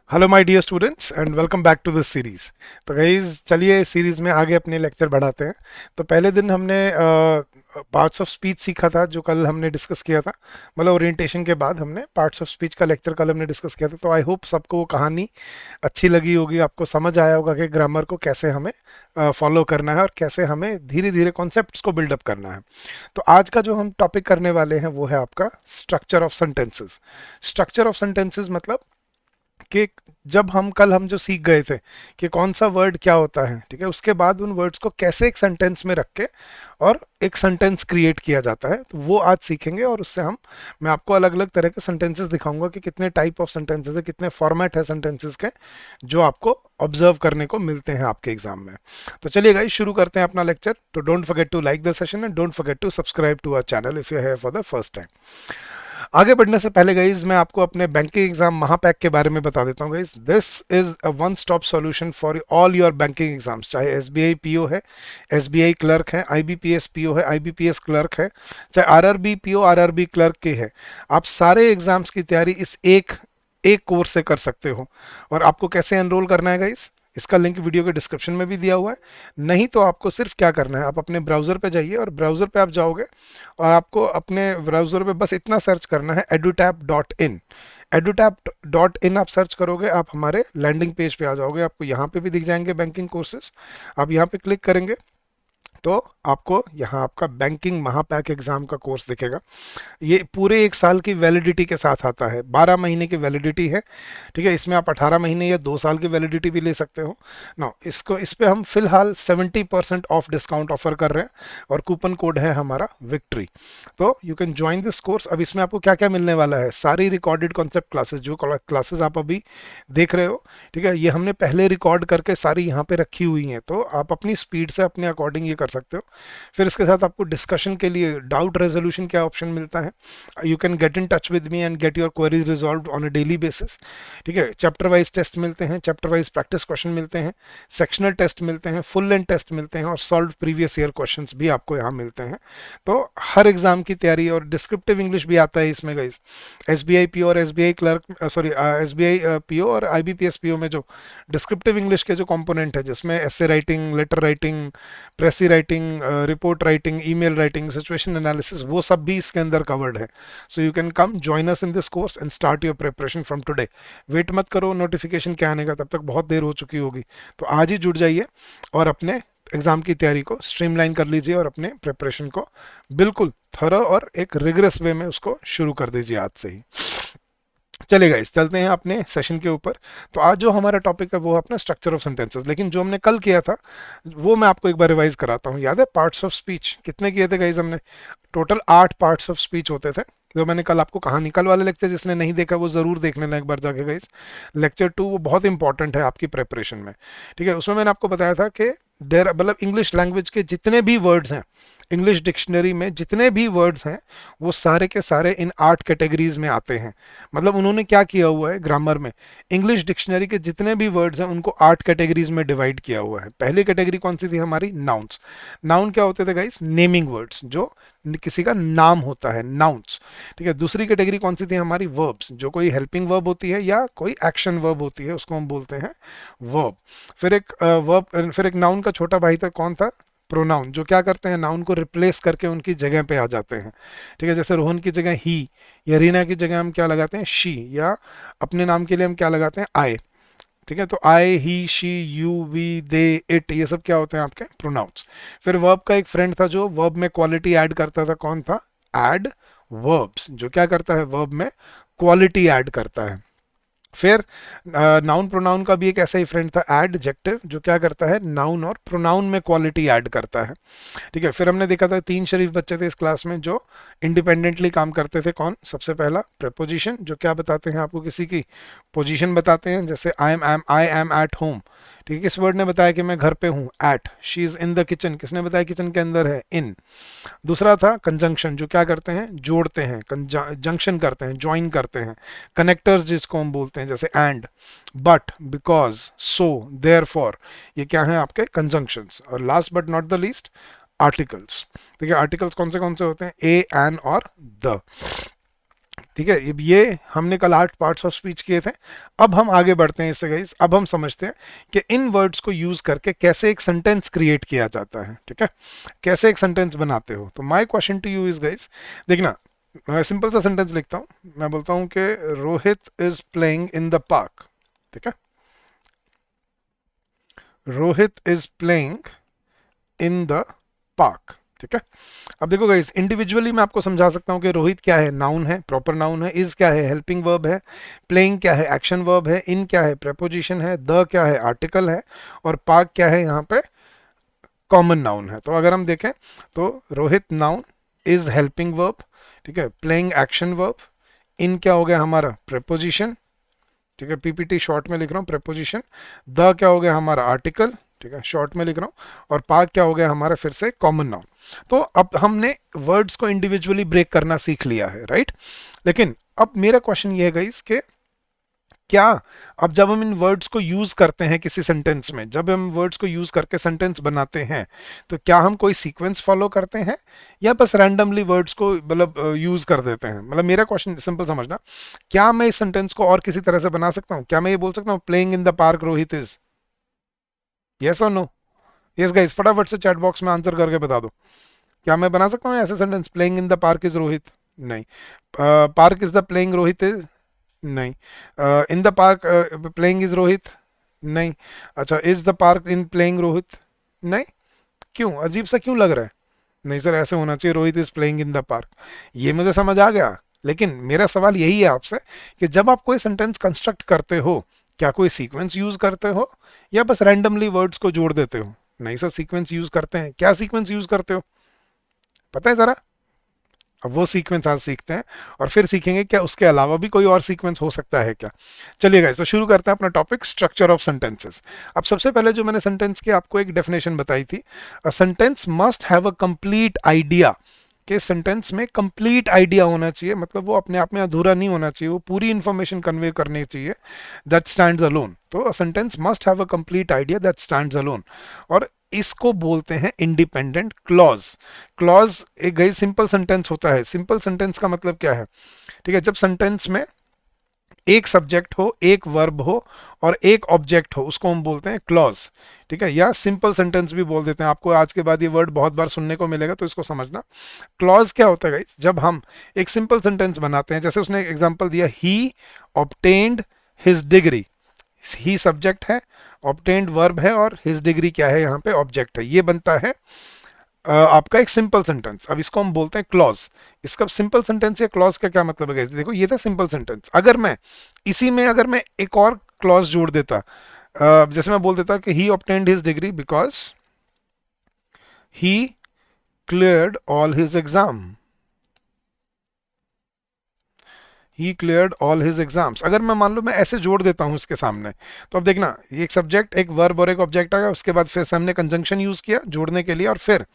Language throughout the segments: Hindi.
Hello my dear students and welcome back to this series. तो गाइज चलिए सीरीज में आगे अपने लेक्चर बढ़ाते हैं। तो पहले दिन हमने पार्ट्स ऑफ स्पीच सीखा था जो कल हमने डिस्कस किया था। मतलब ओरिएंटेशन के बाद हमने पार्ट्स ऑफ स्पीच का लेक्चर कल हमने डिस्कस किया था। तो आई होप सबको वो कहानी अच्छी लगी होगी, आपको समझ आया होगा कि ग्रामर को कैसे हमें फॉलो करना है और कैसे हमें धीरे धीरे कॉन्सेप्ट्स को बिल्डअप करना है। तो आज का जो हम टॉपिक करने वाले हैं वो है आपका structure of sentences. Structure of sentences मतलब कि जब हम जो सीख गए थे कि कौन सा वर्ड क्या होता है, ठीक है, उसके बाद उन वर्ड्स को कैसे एक सेंटेंस में रख के और एक सेंटेंस क्रिएट किया जाता है, तो वो आज सीखेंगे। और उससे मैं आपको अलग अलग तरह के सेंटेंसेस दिखाऊंगा कि कितने टाइप ऑफ सेंटेंसेस है, कितने फॉर्मेट है सेंटेंसेस के जो आपको ऑब्जर्व करने को मिलते हैं आपके एग्जाम में। तो चलिए गाइस शुरू करते हैं अपना लेक्चर। तो don't forget to like the session and don't forget to subscribe to our channel if you है फॉर द फर्स्ट टाइम। आगे बढ़ने से पहले गाइज मैं आपको अपने बैंकिंग एग्जाम महापैक के बारे में बता देता हूँ guys. This is a one stop solution for all your banking exams, चाहे एसबीआई पीओ है, एसबीआई क्लर्क है, आईबीपीएस पीओ है, आईबीपीएस क्लर्क है, चाहे आरआरबी पीओ आरआरबी क्लर्क की है। आप सारे एग्जाम्स की तैयारी इस एक एक कोर्स से कर सकते हो। और आपको कैसे एनरोल करना है गाइज, इसका लिंक वीडियो के डिस्क्रिप्शन में भी दिया हुआ है। नहीं तो आपको सिर्फ क्या करना है, आप अपने ब्राउज़र पे जाइए और ब्राउज़र पे आप जाओगे और आपको अपने ब्राउज़र पे बस इतना सर्च करना है edutap.in। edutap.in आप सर्च करोगे, आप हमारे लैंडिंग पेज पे आ जाओगे। आपको यहाँ पे भी दिख जाएंगे बैंकिंग कोर्सेज। आप यहाँ पे क्लिक करेंगे तो आपको यहाँ आपका बैंकिंग महापैक एग्जाम का कोर्स दिखेगा। ये पूरे एक साल की वैलिडिटी के साथ आता है, 12 महीने की वैलिडिटी है, ठीक है। इसमें आप 18 महीने या 2 साल की वैलिडिटी भी ले सकते हो ना। इस पे हम फिलहाल 70% ऑफ डिस्काउंट ऑफर कर रहे हैं और कूपन कोड है हमारा विक्ट्री। तो you can join this course. अब इसमें आपको क्या क्या मिलने वाला है, सारी रिकॉर्डेड कॉन्सेप्ट क्लासेस, जो क्लासेस आप अभी देख रहे हो, ठीक है, ये हमने पहले रिकॉर्ड करके सारी यहाँ पे रखी हुई हैं। तो आप अपनी स्पीड से अपने अकॉर्डिंग ये कर सकते हो। फिर इसके साथ आपको डिस्कशन के लिए डाउट रेजोल्यूशन का ऑप्शन मिलता है। You can get in touch with me and get your queries resolve on a daily basis, ठीक है। चैप्टर वाइज टेस्ट मिलते हैं, चैप्टर वाइज प्रैक्टिस क्वेश्चन मिलते हैं, सेक्शनल टेस्ट मिलते हैं, फुल लेंथ टेस्ट मिलते हैं और सॉल्व प्रीवियस ईयर क्वेश्चंस भी आपको यहाँ मिलते हैं। तो हर एग्जाम की तैयारी, और डिस्क्रिप्टिव इंग्लिश भी आता है इसमें गाइस। एसबीआई पीओ और SBI clerk sorry SBI PO और आईबीपीएस पीओ में जो डिस्क्रिप्टिव इंग्लिश के जो कंपोनेंट है, जिसमें essay writing, letter writing, precis writing, report writing, email writing, situation analysis, वो सब भी इसके अंदर कवर्ड है। So you can come join us in this course and start your preparation from today. Wait मत करो नोटिफिकेशन के आने का, तब तक बहुत देर हो चुकी होगी। तो आज ही जुड़ जाइए और अपने एग्जाम की तैयारी को स्ट्रीमलाइन कर लीजिए और अपने प्रिपरेशन को बिल्कुल थरो और एक रिगरस वे में उसको शुरू कर दीजिए आज से ही। चलिए गाइस चलते हैं अपने सेशन के ऊपर। तो आज जो हमारा टॉपिक है वो है अपना स्ट्रक्चर ऑफ सेंटेंसेस। लेकिन जो हमने कल किया था वो मैं आपको एक बार रिवाइज कराता हूँ। याद है पार्ट्स ऑफ स्पीच कितने किए थे गाइस हमने? टोटल 8 पार्ट्स ऑफ स्पीच होते थे जो मैंने कल आपको कहा। कल वाले लेक्चर जिसने नहीं देखा वो जरूर देख लेना एक बार जाके गाइस। लेक्चर 2 वो बहुत इंपॉर्टेंट है आपकी प्रेपरेशन में, ठीक है। उसमें मैंने आपको बताया था कि देर मतलब इंग्लिश लैंग्वेज के जितने भी वर्ड्स हैं, इंग्लिश डिक्शनरी में जितने भी वर्ड्स हैं, वो सारे के सारे इन 8 कैटेगरीज में आते हैं। मतलब उन्होंने क्या किया हुआ है ग्रामर में, इंग्लिश डिक्शनरी के जितने भी वर्ड्स हैं उनको 8 कैटेगरीज में डिवाइड किया हुआ है। पहली कैटेगरी कौन सी थी हमारी? नाउन्स। नाउन क्या होते थे गाइस? नेमिंग वर्ड्स, जो किसी का नाम होता है, नाउन्स, ठीक है। दूसरी कैटेगरी कौन सी थी हमारी? वर्ब्स, जो कोई हेल्पिंग वर्ब होती है या कोई एक्शन वर्ब होती है उसको हम बोलते हैं वर्ब। फिर एक नाउन का छोटा भाई था, कौन था? प्रोनाउन, जो क्या करते हैं, नाउन को रिप्लेस करके उनकी जगह पे आ जाते हैं, ठीक है। जैसे रोहन की जगह ही, या रीना की जगह हम क्या लगाते हैं? शी, या अपने नाम के लिए हम क्या लगाते हैं? आई, ठीक है। तो I, he, she, you, we, they, it, ये सब क्या होते हैं? आपके प्रोनाउंस। फिर वर्ब का एक फ्रेंड था जो वर्ब में क्वालिटी ऐड करता था, कौन था? एड वर्ब्स, जो क्या करता है? वर्ब में क्वालिटी ऐड करता है। फिर नाउन प्रोनाउन का भी एक ऐसा ही फ्रेंड था, एडजेक्टिव, जो क्या करता है? नाउन और प्रोनाउन में क्वालिटी ऐड करता है, ठीक है। फिर हमने देखा था 3 शरीफ बच्चे थे इस क्लास में जो इंडिपेंडेंटली काम करते थे। कौन? सबसे पहला प्रेपोजिशन, जो क्या बताते हैं आपको? किसी की पोजीशन बताते हैं। जैसे आई एम एट होम, ठीक है, किस वर्ड ने बताया कि मैं घर पे हूँ? At. She is in the kitchen, किसने बताया किचन के अंदर है? इन। दूसरा था कंजंक्शन, जो क्या करते हैं? जोड़ते हैं, जंक्शन करते हैं, ज्वाइन करते हैं। कनेक्टर्स जिसको हम बोलते हैं, जैसे and, but, because, so, therefore, ये क्या है? आपके कंजंक्शंस। और last but not the least, articles. देखिए आर्टिकल्स कौन से होते हैं? ए, एन और द। ठीक है, ये हमने कल 8 पार्ट्स ऑफ स्पीच किए थे। अब हम आगे बढ़ते हैं इससे गाइस। अब हम समझते हैं कि इन वर्ड्स को यूज करके कैसे एक सेंटेंस क्रिएट किया जाता है। ठीक है, कैसे एक सेंटेंस बनाते हो। तो my question to you is guys, देखना, मैं सिंपल सा सेंटेंस लिखता हूँ। मैं बोलता हूँ कि Rohit is playing in the park. ठीक है, Rohit is playing in the park. ठीक है, अब देखो गाइस, इंडिविजुअली मैं आपको समझा सकता हूँ कि रोहित क्या है, नाउन है, प्रॉपर नाउन है, इज क्या है, हेल्पिंग वर्ब है, प्लेइंग क्या है, एक्शन वर्ब है, इन क्या है, प्रेपोजिशन है, द क्या है, आर्टिकल है, और पार्क क्या है, यहाँ पे कॉमन नाउन है। तो अगर हम देखें तो Rohit noun, is helping verb, ठीक है, प्लेइंग एक्शन वर्ब, इन क्या हो गया हमारा प्रेपोजिशन, ठीक है, पीपीटी शॉर्ट में लिख रहा हूँ प्रेपोजिशन, द क्या हो गया हमारा आर्टिकल, ठीक है, शॉर्ट में लिख रहा हूँ, और पार्क क्या हो गया हमारा फिर से कॉमन नाउन। तो अब हमने वर्ड्स को इंडिविजुअली ब्रेक करना सीख लिया है, राइट। लेकिन अब मेरा क्वेश्चन ये है गाइस कि क्या, अब जब हम इन वर्ड्स को यूज करते हैं किसी सेंटेंस में, जब हम वर्ड्स को यूज करके सेंटेंस बनाते हैं, तो क्या हम कोई सीक्वेंस फॉलो करते हैं या बस रैंडमली वर्ड्स को मतलब यूज कर देते हैं। मतलब मेरा क्वेश्चन सिंपल समझना, क्या मैं इस सेंटेंस को और किसी तरह से बना सकता हूँ? क्या मैं ये बोल सकता हूँ playing in the park Rohit is, yes और नो? यस गाइस, फटाफट से चैट बॉक्स में आंसर करके बता दो, क्या मैं बना सकता हूँ ऐसे sentence, playing in the park is Rohit? नहीं। Park is the playing Rohit is? नहीं। In the park playing is Rohit? नहीं। अच्छा, is the park in playing Rohit? नहीं। क्यों, अजीब सा क्यों लग रहा है? नहीं सर, ऐसे होना चाहिए, Rohit is playing in the park. ये मुझे समझ आ गया, लेकिन मेरा सवाल यही है आपसे कि जब आप कोई सेंटेंस कंस्ट्रक्ट करते हो, क्या कोई सीक्वेंस यूज करते हो या बस रैंडमली वर्ड्स को जोड़ देते हो? नहीं सर, सीक्वेंस यूज करते हैं। क्या सीक्वेंस यूज करते हो, पता है जरा? अब वो सीक्वेंस आज सीखते हैं और फिर सीखेंगे क्या उसके अलावा भी कोई और सीक्वेंस हो सकता है क्या। चलिए गाइस, तो शुरू करते हैं अपना टॉपिक, स्ट्रक्चर ऑफ सेंटेंसेस। अब सबसे पहले जो मैंने सेंटेंस की आपको एक डेफिनेशन बताई थी, अ sentence must have a complete idea, कि सेंटेंस में कंप्लीट आइडिया होना चाहिए, मतलब वो अपने आप में अधूरा नहीं होना चाहिए, वो पूरी इंफॉर्मेशन कन्वे करनी चाहिए, दैट स्टैंड्स अलोन। तो a sentence must have a complete idea that stands alone, और इसको बोलते हैं इंडिपेंडेंट क्लॉज। क्लॉज एक गई सिंपल सेंटेंस होता है। सिंपल सेंटेंस का मतलब क्या है? ठीक है, जब सेंटेंस में एक सब्जेक्ट हो, एक वर्ब हो और एक ऑब्जेक्ट हो, उसको हम बोलते हैं क्लॉज। ठीक है, या सिंपल सेंटेंस भी बोल देते हैं। आपको आज के बाद ये वर्ड बहुत बार सुनने को मिलेगा, तो इसको समझना। क्लॉज क्या होता है गाइस? जब हम एक सिंपल सेंटेंस बनाते हैं, जैसे उसने एग्जांपल दिया, ही ऑब्टेन्ड हिज डिग्री। ही सब्जेक्ट है, ऑब्टेन्ड वर्ब है, और हिज डिग्री क्या है, यहाँ पे ऑब्जेक्ट है। ये बनता है आपका एक सिंपल सेंटेंस। अब इसको हम बोलते हैं क्लॉज। इसका सिंपल सेंटेंस या क्लॉज का क्या मतलब है? देखो, ये था सिंपल सेंटेंस। अगर मैं इसी में अगर मैं एक और क्लॉज जोड़ देता, जैसे मैं बोल देता कि he obtained his degree because he cleared all his exam, he cleared all his exams. अगर मैं मान लो मैं ऐसे जोड़ देता हूं इसके सामने, तो अब देखना, ये एक सब्जेक्ट, एक वर्ब और एक ऑब्जेक्ट आ गया। उसके बाद फिर से हमने कंजंक्शन यूज किया जोड़ने के लिए, और फिर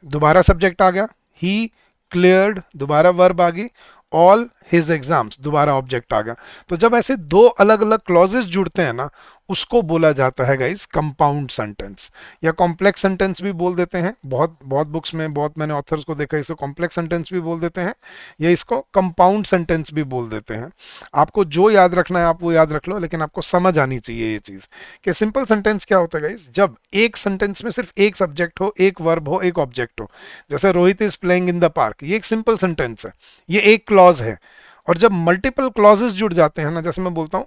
दोबारा सब्जेक्ट आ गया, ही क्लियर्ड, दोबारा वर्ब आ गई, ऑल हिज एग्जाम्स, दोबारा ऑब्जेक्ट आ गया। तो जब ऐसे दो अलग अलग क्लॉजेस जुड़ते हैं ना, उसको बोला जाता है गाइस कंपाउंड सेंटेंस, या कॉम्प्लेक्स सेंटेंस भी बोल देते हैं। बहुत बहुत बुक्स में, बहुत मैंने ऑथर्स को देखा, इसको कॉम्प्लेक्स सेंटेंस भी बोल देते हैं, या इसको कंपाउंड सेंटेंस भी बोल देते हैं। आपको जो याद रखना है आप वो याद रख लो, लेकिन आपको समझ आनी चाहिए ये चीज कि सिंपल सेंटेंस क्या होता है गाइस, जब एक सेंटेंस में सिर्फ एक सब्जेक्ट हो, एक वर्ब हो, एक ऑब्जेक्ट हो। जैसे Rohit is playing in the park, ये एक सिंपल सेंटेंस है, ये एक क्लॉज है। और जब मल्टीपल क्लॉजेस जुड़ जाते हैं ना, जैसे मैं बोलता हूँ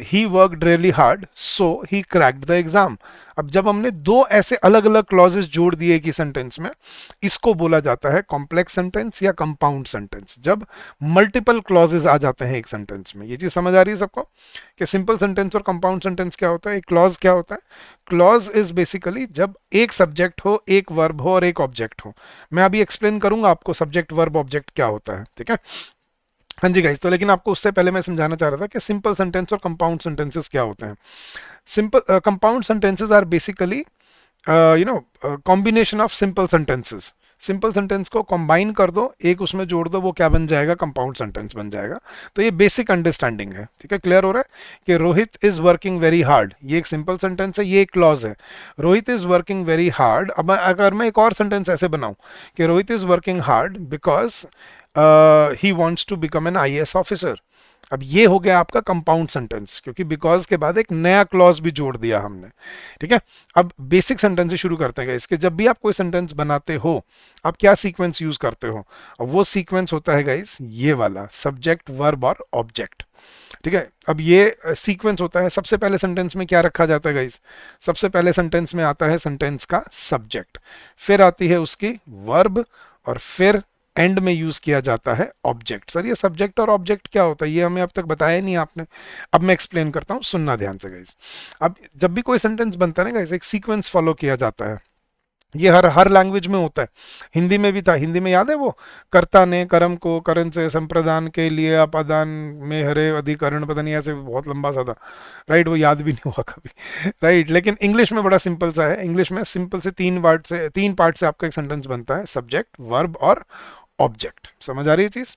he worked really hard so he cracked the exam. अब जब हमने दो ऐसे अलग अलग क्लॉजेस जोड़ दिए कि सेंटेंस में, इसको बोला जाता है कॉम्प्लेक्स सेंटेंस या कंपाउंड सेंटेंस, जब मल्टीपल क्लॉजेस आ जाते हैं एक सेंटेंस में। ये चीज समझ आ रही है सबको कि सिंपल सेंटेंस और कंपाउंड सेंटेंस क्या होता है, एक क्लॉज क्या होता है? क्लॉज इज बेसिकली जब एक सब्जेक्ट हो, एक वर्ब हो और एक ऑब्जेक्ट हो। मैं अभी एक्सप्लेन करूंगा आपको सब्जेक्ट वर्ब ऑब्जेक्ट क्या होता है, ठीक है। हाँ जी गाइस, तो लेकिन आपको उससे पहले मैं समझाना चाह रहा था कि सिंपल सेंटेंस और कंपाउंड सेंटेंसेस क्या होते हैं। Simple compound sentences are basically combination of simple sentences. Simple sentence को कंबाइन कर दो, एक उसमें जोड़ दो, वो क्या बन जाएगा? कंपाउंड सेंटेंस बन जाएगा। तो ये बेसिक अंडरस्टैंडिंग है, ठीक है, क्लियर हो रहा है कि Rohit is working very hard, ये एक सिंपल सेंटेंस है, ये एक क्लॉज है। Rohit is working very hard. अब अगर मैं एक और सेंटेंस ऐसे बनाऊं कि Rohit is working hard because he wants to become an IAS officer. अब ये हो गया आपका कंपाउंड सेंटेंस, क्योंकि बिकॉज के बाद एक नया क्लॉज भी जोड़ दिया हमने। ठीक है, अब बेसिक सेंटेंस से शुरू करते हैं इसके। जब भी आप कोई सेंटेंस बनाते हो, आप क्या सीक्वेंस यूज करते हो? अब वो सीक्वेंस होता है गाइस ये वाला, सब्जेक्ट वर्ब और ऑब्जेक्ट। ठीक है, अब ये सीक्वेंस होता है। सबसे पहले सेंटेंस में क्या रखा जाता है गाइस? सबसे पहले सेंटेंस में आता है सेंटेंस का सब्जेक्ट, फिर आती है उसकी वर्ब, और फिर एंड में यूज किया जाता है ऑब्जेक्ट। सर ये सब्जेक्ट और ऑब्जेक्ट क्या होता है, ये हमें अब तक बताया नहीं आपने। अब मैं एक्सप्लेन करता हूँ, सुनना ध्यान से गाइस। अब जब भी कोई सेंटेंस बनता है ना गाइस, एक सीक्वेंस फॉलो किया जाता है। ये हर हर लैंग्वेज में होता है। हिंदी में भी था, हिंदी में याद है वो, कर्ता ने कर्म को करण से संप्रदान के लिए अपादान में हरे अधिकरण, पता नहीं ऐसे बहुत लंबा सा था। राइट, वो याद भी नहीं हुआ कभी। राइट, लेकिन इंग्लिश में बड़ा सिंपल सा है। इंग्लिश में सिंपल से तीन पार्ट से आपका एक सेंटेंस बनता है, सब्जेक्ट वर्ब और ऑब्जेक्ट। समझ आ रही है चीज?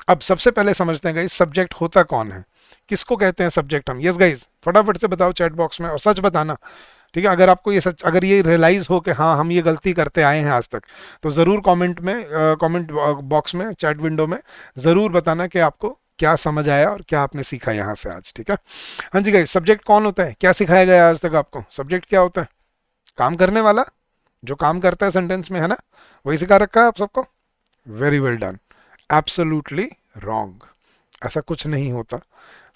अब सबसे पहले समझते हैं गाइस, सब्जेक्ट होता कौन है, किसको कहते हैं सब्जेक्ट हम? यस गाइस, फटाफट से बताओ चैट बॉक्स में, और सच बताना। ठीक है, अगर आपको ये सच, अगर ये रियलाइज हो कि हाँ हम ये गलती करते आए हैं आज तक, तो ज़रूर कमेंट में, कमेंट बॉक्स में, चैट विंडो में ज़रूर बताना कि आपको क्या समझ आया और क्या आपने सीखा यहाँ से आज। ठीक है, हाँ जी गाइस, सब्जेक्ट कौन होता है, क्या सिखाया गया आज तक आपको? सब्जेक्ट क्या होता है? काम करने वाला, जो काम करता है सेंटेंस में, है ना? वही सिखा रखा है आप सबको। Very well done. Absolutely wrong, ऐसा कुछ नहीं होता।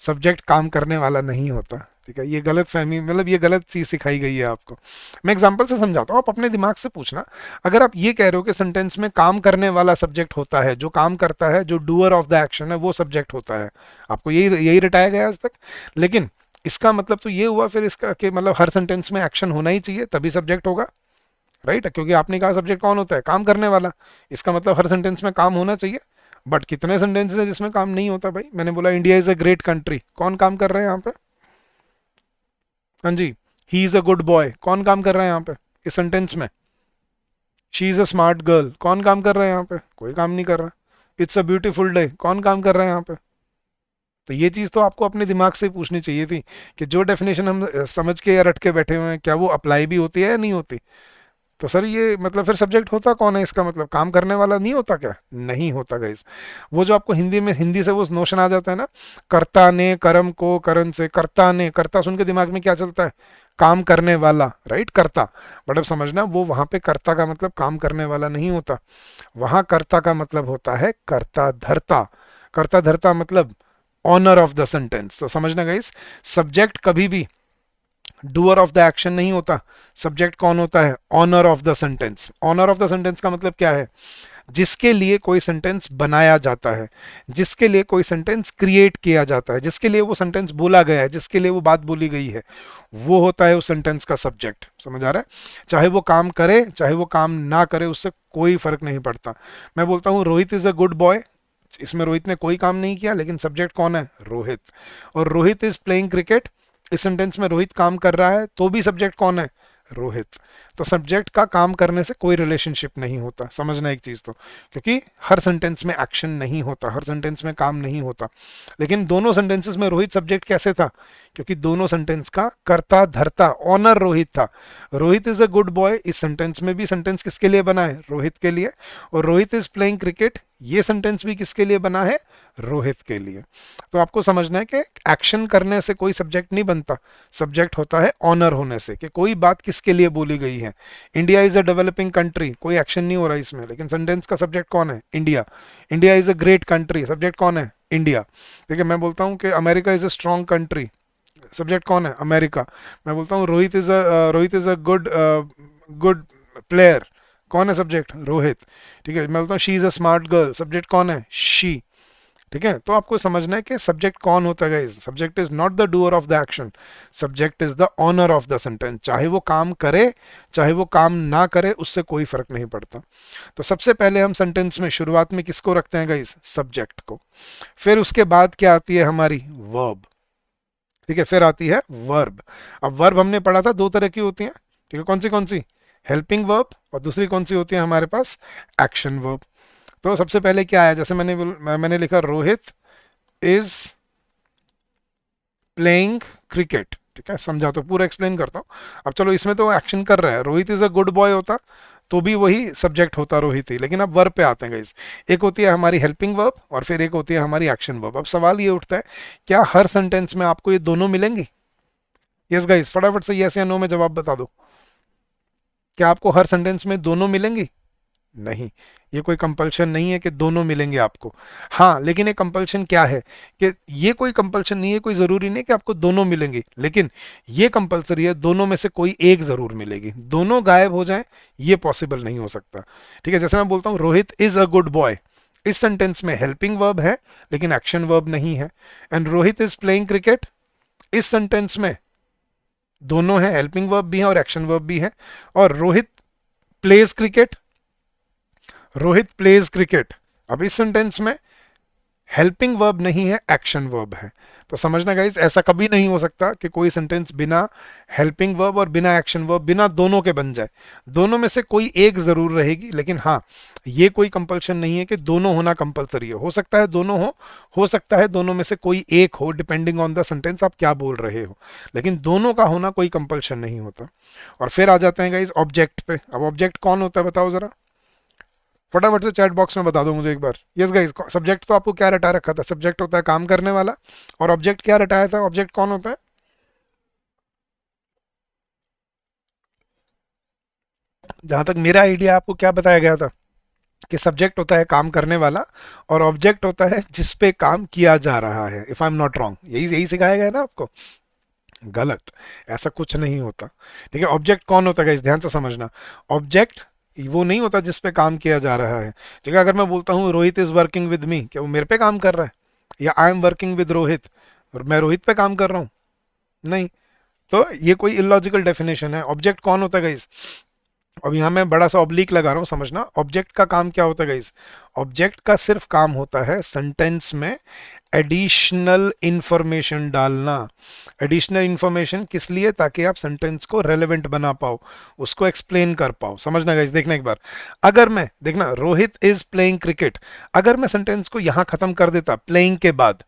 सब्जेक्ट काम करने वाला नहीं होता। ठीक है, ये गलत फहमी, मतलब ये गलत चीज सिखाई गई है आपको। मैं एग्जांपल से समझाता हूँ, आप अपने दिमाग से पूछना। अगर आप ये कह रहे हो कि सेंटेंस में काम करने वाला सब्जेक्ट होता है, जो काम करता है, जो डूअर ऑफ द एक्शन है, वो सब्जेक्ट होता है, आपको यही यही रटाया गया आज तक। लेकिन इसका मतलब तो ये हुआ फिर इसका कि मतलब हर सेंटेंस में एक्शन होना ही चाहिए तभी सब्जेक्ट होगा। राइट, क्योंकि आपने कहा सब्जेक्ट कौन होता है? काम करने वाला। इसका मतलब हर सेंटेंस में काम होना चाहिए। बट कितने सेंटेंसेस है जिसमें काम नहीं होता भाई? मैंने बोला India is a great country, कौन काम कर रहे हैं यहाँ पे? हाँ जी, he is a good boy, कौन काम कर रहा है यहाँ पे इस सेंटेंस में? She is a smart girl, कौन काम कर रहा है यहाँ पे? कोई काम नहीं कर रहा। इट्स अ ब्यूटीफुल डे, कौन काम कर रहा है यहाँ पे? तो ये चीज तो आपको अपने दिमाग से ही पूछनी चाहिए थी कि जो डेफिनेशन हम समझ के या रट के बैठे हुए हैं, क्या वो अप्लाई भी होती है या नहीं होती? तो सर ये मतलब फिर सब्जेक्ट होता कौन है? इसका मतलब काम करने वाला नहीं होता क्या? नहीं होता गाइस। वो जो आपको हिंदी में, हिंदी से वो नोशन आ जाता है ना, कर्ता ने कर्म को करण से, कर्ता ने, कर्ता सुन के दिमाग में क्या चलता है? काम करने वाला, राइट, कर्ता। बट अब समझना, वो वहां पे कर्ता का मतलब काम करने वाला नहीं होता। वहां कर्ता का मतलब होता है कर्ता धर्ता। कर्ता धर्ता मतलब ऑनर ऑफ द सेंटेंस। तो समझना गाइस, सब्जेक्ट कभी भी डूअर ऑफ द एक्शन नहीं होता। सब्जेक्ट कौन होता है? Owner of the sentence. Owner of the sentence का मतलब क्या है? जिसके लिए कोई सेंटेंस बनाया जाता है, जिसके लिए कोई सेंटेंस क्रिएट किया जाता है, जिसके लिए वो सेंटेंस बोला गया है, जिसके लिए वो बात बोली गई है, वो होता है उस सेंटेंस का सब्जेक्ट। समझ आ रहा है? चाहे वो काम करे चाहे वो काम ना करे, उससे कोई फर्क नहीं पड़ता। मैं बोलता हूँ Rohit is a good boy, इसमें रोहित ने कोई काम नहीं किया, लेकिन सब्जेक्ट कौन है? रोहित। और रोहित इज प्लेइंग क्रिकेट, इस सेंटेंस में रोहित काम कर रहा है, तो भी सब्जेक्ट कौन है? रोहित। तो सब्जेक्ट का काम करने से कोई रिलेशनशिप नहीं होता। समझना एक चीज तो, क्योंकि हर सेंटेंस में एक्शन नहीं होता, हर सेंटेंस में काम नहीं होता। लेकिन दोनों सेंटेंसेस में रोहित सब्जेक्ट कैसे था? क्योंकि दोनों सेंटेंस का कर्ता धर्ता ऑनर रोहित था। Rohit is a good boy, इस सेंटेंस में भी सेंटेंस किसके लिए बना है? रोहित के लिए। और रोहित इज प्लेइंग क्रिकेट, ये सेंटेंस भी किसके लिए बना है? रोहित के लिए। तो आपको समझना है कि एक्शन करने से कोई सब्जेक्ट नहीं बनता। सब्जेक्ट होता है ऑनर होने से, कि कोई बात किसके लिए बोली गई है। India is a developing country, कोई एक्शन नहीं हो रहा इसमें, लेकिन सेंटेंस का सब्जेक्ट कौन है? India. India is a great country, subject कौन है? इंडिया। ठीक है, मैं बोलता हूँ कि America is a strong country, subject कौन है? अमेरिका। मैं बोलता हूँ Rohit is a good good player, कौन है सब्जेक्ट? रोहित। ठीक है, मैं बोलता हूँ she is a smart girl, subject कौन है? शी। ठीक है, तो आपको समझना है कि सब्जेक्ट कौन होता है guys. Subject is not the doer of the action, subject is the owner of the sentence. चाहे वो काम करे चाहे वो काम ना करे, उससे कोई फर्क नहीं पड़ता। तो सबसे पहले हम सेंटेंस में शुरुआत में किसको रखते हैं गाइस? सब्जेक्ट को। फिर उसके बाद क्या आती है? हमारी वर्ब। ठीक है, फिर आती है वर्ब। अब वर्ब हमने पढ़ा था दो तरह की होती हैं। ठीक है, कौन सी? हेल्पिंग वर्ब, और दूसरी कौन सी होती है हमारे पास? Action verb. तो सबसे पहले क्या आया? जैसे मैंने लिखा रोहित इज प्लेइंग क्रिकेट। ठीक है, समझा? तो पूरा एक्सप्लेन करता हूँ। अब चलो, इसमें तो एक्शन कर रहा है, Rohit is a good boy होता तो भी वही सब्जेक्ट होता रोहित ही। लेकिन अब वर्ब पे आते हैं गाइस। एक होती है हमारी हेल्पिंग वर्ब और फिर एक होती है हमारी एक्शन वर्ब। अब सवाल ये उठता है, क्या हर सेंटेंस में आपको ये दोनों मिलेंगी? यस गाइस, फटाफट से यस या नो में जवाब बता दो। क्या आपको हर सेंटेंस में दोनों मिलेंगी? नहीं, ये कोई कंपल्शन नहीं है कि दोनों मिलेंगे आपको। हाँ, लेकिन ये कंपल्शन क्या है कि ये कोई कंपल्शन नहीं है, कोई ज़रूरी नहीं कि आपको दोनों मिलेंगे, लेकिन ये कंपल्सरी है दोनों में से कोई एक ज़रूर मिलेगी। दोनों गायब हो जाएं ये पॉसिबल नहीं हो सकता। ठीक है, जैसे मैं बोलता हूँ Rohit is a good boy, इस सेंटेंस में हेल्पिंग वर्ब है लेकिन एक्शन वर्ब नहीं है। And Rohit is playing cricket, इस सेंटेंस में दोनों है, हेल्पिंग वर्ब भी है और एक्शन वर्ब भी है। और Rohit pledge cricket, Rohit pledge cricket, अब इस सेंटेंस में हेल्पिंग वर्ब नहीं है, एक्शन वर्ब है। तो समझना गाइस, ऐसा कभी नहीं हो सकता कि कोई सेंटेंस बिना हेल्पिंग वर्ब और बिना एक्शन वर्ब, बिना दोनों के बन जाए। दोनों में से कोई एक जरूर रहेगी, लेकिन हाँ, ये कोई कंपल्शन नहीं है कि दोनों होना कंपलसरी हो सकता है दोनों हो सकता है दोनों में से कोई एक हो, डिपेंडिंग ऑन द सेंटेंस आप क्या बोल रहे हो, लेकिन दोनों का होना कोई कंपल्शन नहीं होता। और फिर आ जाते हैं गाइस ऑब्जेक्ट पे। अब ऑब्जेक्ट कौन होता है बताओ जरा, फटाफट से चैट बॉक्स में बता दो मुझे एक बार। यस गाइस, सब्जेक्ट तो आपको क्या रटा रखा था? सब्जेक्ट होता है काम करने वाला, और ऑब्जेक्ट क्या रटाया था? ऑब्जेक्ट कौन होता है? जहां तक मेरा आइडिया, आपको क्या बताया गया था कि सब्जेक्ट होता है काम करने वाला और ऑब्जेक्ट होता है जिस पे काम किया जा रहा है। If I am not wrong, यही यही सिखाया गया ना आपको? गलत, ऐसा कुछ नहीं होता। ठीक है, ऑब्जेक्ट कौन होता है इस ध्यान से समझना। ऑब्जेक्ट वो नहीं होता जिस पे काम किया जा रहा है। ठीक है, अगर मैं बोलता हूँ Rohit is working with me, क्या वो मेरे पे काम कर रहा है? या I am working with Rohit, और मैं रोहित पे काम कर रहा हूँ? नहीं। तो ये कोई इलॉजिकल डेफिनेशन है। ऑब्जेक्ट कौन होता है गाइस? अब यहाँ मैं बड़ा सा ऑब्लिक लगा रहा हूँ, समझना। ऑब्जेक्ट का काम क्या होता है गाइस? ऑब्जेक्ट का सिर्फ काम होता है सेंटेंस में एडिशनल इंफॉर्मेशन डालना। एडिशनल इंफॉर्मेशन किस लिए? ताकि आप सेंटेंस को रेलेवेंट बना पाओ, उसको एक्सप्लेन कर पाओ। समझना गाइस, देखना एक बार। अगर मैं, देखना, रोहित इज प्लेइंग क्रिकेट, अगर मैं सेंटेंस को यहां खत्म कर देता प्लेइंग के बाद,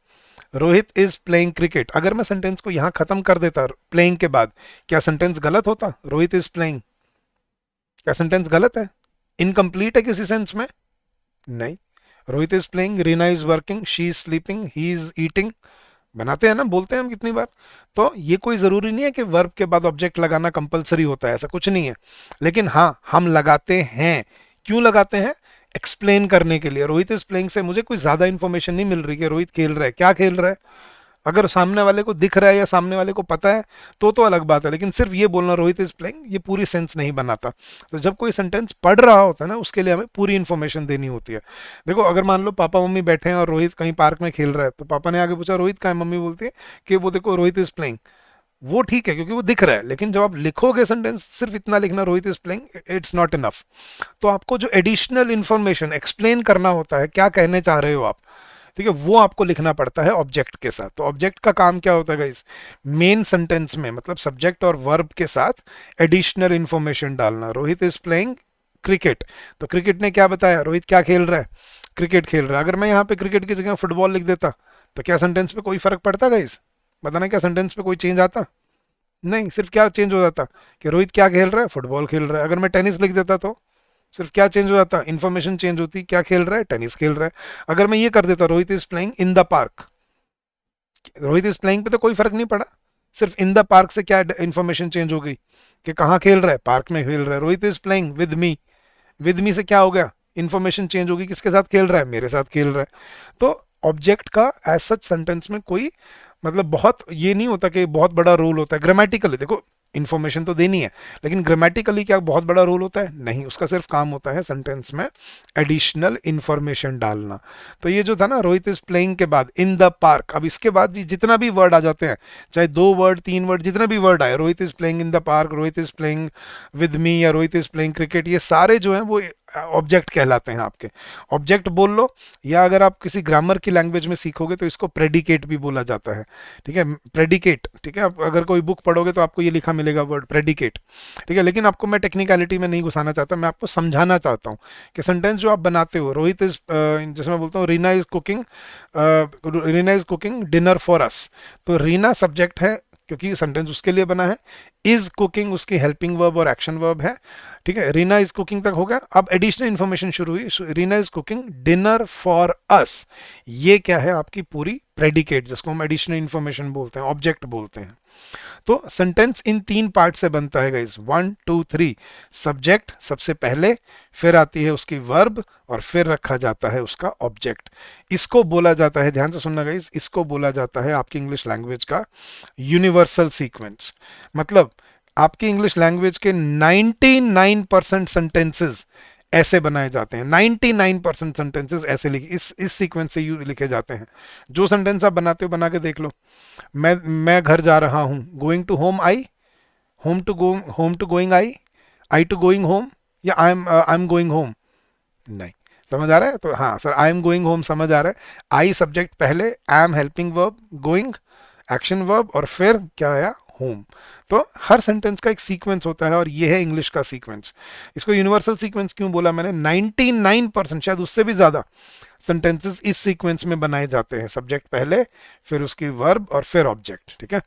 रोहित इज प्लेइंग क्रिकेट, अगर मैं सेंटेंस को यहां खत्म कर देता प्लेइंग के बाद, क्या सेंटेंस गलत होता? रोहित इज प्लेइंग, क्या सेंटेंस गलत है? इनकम्प्लीट है किसी सेंस में? नहीं। Rohit is playing, Reena is working, she is sleeping, he is eating, बनाते हैं ना, बोलते हैं हम कितनी बार। तो ये कोई जरूरी नहीं है कि वर्ब के बाद ऑब्जेक्ट लगाना कंपलसरी होता है, ऐसा कुछ नहीं है। लेकिन हाँ, हम लगाते हैं। क्यों लगाते हैं? एक्सप्लेन करने के लिए। रोहित इज प्लेइंग से मुझे कोई ज्यादा इंफॉर्मेशन नहीं मिल रही कि रोहित खेल रहा है, क्या खेल रहा है। अगर सामने वाले को दिख रहा है या सामने वाले को पता है तो अलग बात है, लेकिन सिर्फ ये बोलना रोहित इज प्लेइंग, ये पूरी सेंस नहीं बनाता। तो जब कोई सेंटेंस पढ़ रहा होता है ना, उसके लिए हमें पूरी इन्फॉर्मेशन देनी होती है। देखो, अगर मान लो पापा मम्मी बैठे हैं और रोहित कहीं पार्क में खेल रहा है, तो पापा ने आगे पूछा रोहित कहाँ है, मम्मी बोलती है कि वो देखो रोहित इज प्लेइंग। वो ठीक है क्योंकि वो दिख रहा है, लेकिन जब आप लिखोगे सेंटेंस, सिर्फ इतना लिखना Rohit is playing, it's not enough. तो आपको जो एडिशनल इंफॉर्मेशन एक्सप्लेन करना होता है, क्या कहने चाह रहे हो आप, ठीक है, वो आपको लिखना पड़ता है ऑब्जेक्ट के साथ। तो ऑब्जेक्ट का काम क्या होता है गाइस? मेन सेंटेंस में, मतलब सब्जेक्ट और वर्ब के साथ एडिशनल इंफॉर्मेशन डालना। रोहित इज प्लेइंग क्रिकेट, तो क्रिकेट ने क्या बताया? रोहित क्या खेल रहा है? क्रिकेट खेल रहा है। अगर मैं यहाँ पे क्रिकेट की जगह फुटबॉल लिख देता, तो क्या सेंटेंस पे कोई फर्क पड़ता गाइस? बताना, क्या सेंटेंस पे कोई चेंज आता? नहीं, सिर्फ क्या चेंज हो जाता कि रोहित क्या खेल रहा है? फुटबॉल खेल रहा है। अगर मैं टेनिस लिख देता तो सिर्फ क्या चेंज हो जाता? इन्फॉर्मेशन चेंज होती, क्या खेल रहा है? टेनिस खेल रहा है। अगर मैं ये कर देता Rohit is playing in the park, Rohit is playing पे तो कोई फर्क नहीं पड़ा, सिर्फ इन द पार्क से क्या इन्फॉर्मेशन चेंज हो गई कि कहाँ खेल रहा है? पार्क में खेल रहा है। Rohit is playing with me, with me से क्या हो गया? इन्फॉर्मेशन चेंज होगी, किसके साथ खेल रहा है? मेरे साथ खेल रहा है। तो ऑब्जेक्ट का एज सच सेंटेंस में कोई, मतलब बहुत ये नहीं होता कि बहुत बड़ा रोल होता है ग्रामेटिकली। देखो, इन्फॉर्मेशन तो देनी है, लेकिन ग्रामेटिकली क्या बहुत बड़ा रोल होता है? नहीं, उसका सिर्फ काम होता है सेंटेंस में एडिशनल इंफॉर्मेशन डालना। तो ये जो था ना, रोहित इज प्लेइंग के बाद इन द पार्क, अब इसके बाद जितना भी वर्ड आ जाते हैं, चाहे 2 वर्ड 3 वर्ड, जितने भी वर्ड आए, Rohit is playing in the park, Rohit is playing with me, या रोहित इज प्लेइंग क्रिकेट, ये सारे जो हैं वो ऑब्जेक्ट कहलाते हैं आपके। ऑब्जेक्ट बोल लो, या अगर आप किसी ग्रामर की लैंग्वेज में सीखोगे तो इसको प्रेडिकेट भी बोला जाता है। ठीक है, प्रेडिकेट। ठीक है, आप अगर कोई बुक पढ़ोगे तो आपको ये लिखा मिलेगा वर्ड प्रेडिकेट। ठीक है, लेकिन आपको मैं टेक्निकलिटी में नहीं घुसाना चाहता, मैं आपको समझाना चाहता हूँ कि सेंटेंस जो आप बनाते हो, रोहित इज, जैसे मैं बोलता हूँ Reena is cooking dinner for us, तो रीना सब्जेक्ट है, क्योंकि सेंटेंस उसके लिए बना है। इज कुकिंग उसकी हेल्पिंग वर्ब और एक्शन वर्ब है। ठीक है, रीना इज कुकिंग तक हो गया। अब एडिशनल इंफॉर्मेशन शुरू हुई, Reena is cooking dinner for us. ये क्या है, आपकी पूरी प्रेडिकेट, जिसको हम एडिशनल इंफॉर्मेशन बोलते हैं, ऑब्जेक्ट बोलते हैं। तो सेंटेंस इन तीन पार्ट से बनता है गाइस, 1 2 3। सब्जेक्ट सबसे पहले, फिर आती है उसकी वर्ब, और फिर रखा जाता है उसका ऑब्जेक्ट। इसको बोला जाता है, ध्यान से सुनना गाइस, इसको बोला जाता है आपकी इंग्लिश लैंग्वेज का यूनिवर्सल सीक्वेंस। मतलब आपकी इंग्लिश लैंग्वेज के 99% सेंटेंसेस ऐसे बनाए जाते हैं। 99% सेंटेंसेस ऐसे लिखे, इस सीक्वेंस से लिखे जाते हैं। जो सेंटेंस आप बनाते हो बना के देख लो। मैं घर जा रहा हूं, going to home I, home to going I to going home, या आई एम गोइंग होम। नहीं, समझ आ रहा है? तो हाँ sir, I am going home समझ आ रहा है। आई सब्जेक्ट पहले, I am helping verb, going action verb, और फिर क्या आया, होम। तो हर सेंटेंस का एक सीक्वेंस होता है, और ये है इंग्लिश का सीक्वेंस। इसको यूनिवर्सल सीक्वेंस क्यों बोला मैंने? 99%, शायद उससे भी ज्यादा सेंटेंसेस इस सीक्वेंस में बनाए जाते हैं। सब्जेक्ट पहले, फिर उसकी वर्ब, और फिर ऑब्जेक्ट। ठीक है,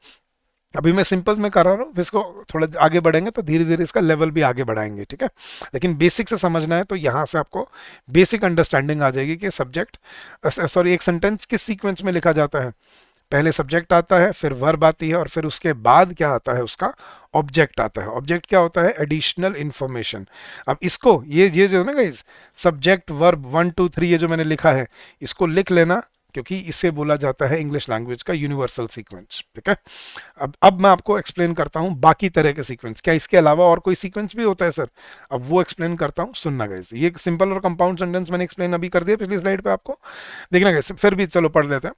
अभी मैं सिंपल में कर रहा हूँ, इसको थोड़ा आगे बढ़ेंगे तो धीरे धीरे इसका लेवल भी आगे बढ़ाएंगे। ठीक है, लेकिन बेसिक से समझना है तो यहाँ से आपको बेसिक अंडरस्टैंडिंग आ जाएगी कि सब्जेक्ट, सॉरी, एक सेंटेंस किस सीक्वेंस में लिखा जाता है। पहले सब्जेक्ट आता है, फिर वर्ब आती है, और फिर उसके बाद क्या आता है, उसका ऑब्जेक्ट आता है। ऑब्जेक्ट क्या होता है? Additional information. अब इसको, ये जो है ना गाइस, सब्जेक्ट वर्ब 1 2 3, ये जो मैंने लिखा है, इसको लिख लेना, क्योंकि इसे बोला जाता है इंग्लिश लैंग्वेज का यूनिवर्सल सीक्वेंस। ठीक है, अब मैं आपको एक्सप्लेन करता हूं बाकी तरह के सीक्वेंस। क्या इसके अलावा और कोई सीक्वेंस भी होता है सर? अब वो एक्सप्लेन करता हूं, सुनना गाइस। ये सिंपल और कंपाउंड सेंटेंस मैंने एक्सप्लेन अभी कर दिया पिछली स्लाइड पे आपको, देखना गाइस, फिर भी चलो पढ़ लेते हैं।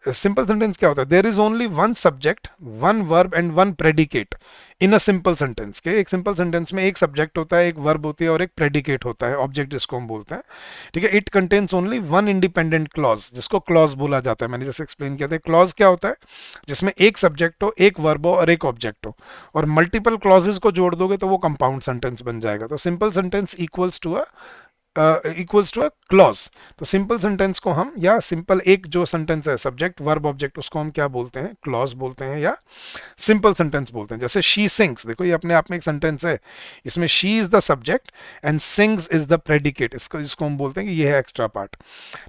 सिंपल सेंटेंस क्या होता है? There is only one subject, one verb and one predicate in a simple sentence. के एक सिंपल सेंटेंस में एक सब्जेक्ट होता है, एक वर्ब होती है, और एक प्रेडिकेट होता है, ऑब्जेक्ट जिसको हम बोलते हैं। ठीक है, it contains only one independent clause, जिसको क्लॉज बोला जाता है। मैंने जैसे एक्सप्लेन किया था, क्लॉज क्या होता है? जिसमें एक सब्जेक्ट हो, एक वर्ब हो, और एक ऑब्जेक्ट हो, और मल्टीपल क्लॉजेस को जोड़ दोगे तो वो कंपाउंड सेंटेंस बन जाएगा। तो simple sentence equals to a clause. तो सिंपल सेंटेंस को हम, या सिंपल एक जो सेंटेंस है, सब्जेक्ट वर्ब ऑब्जेक्ट, उसको हम क्या बोलते हैं? क्लॉज बोलते हैं, या सिंपल सेंटेंस बोलते हैं। जैसे शी सिंग्स, देखो ये अपने आप में एक सेंटेंस है, इसमें she is the subject and sings is the predicate. इसको इसको हम बोलते हैं कि ये है एक्स्ट्रा पार्ट।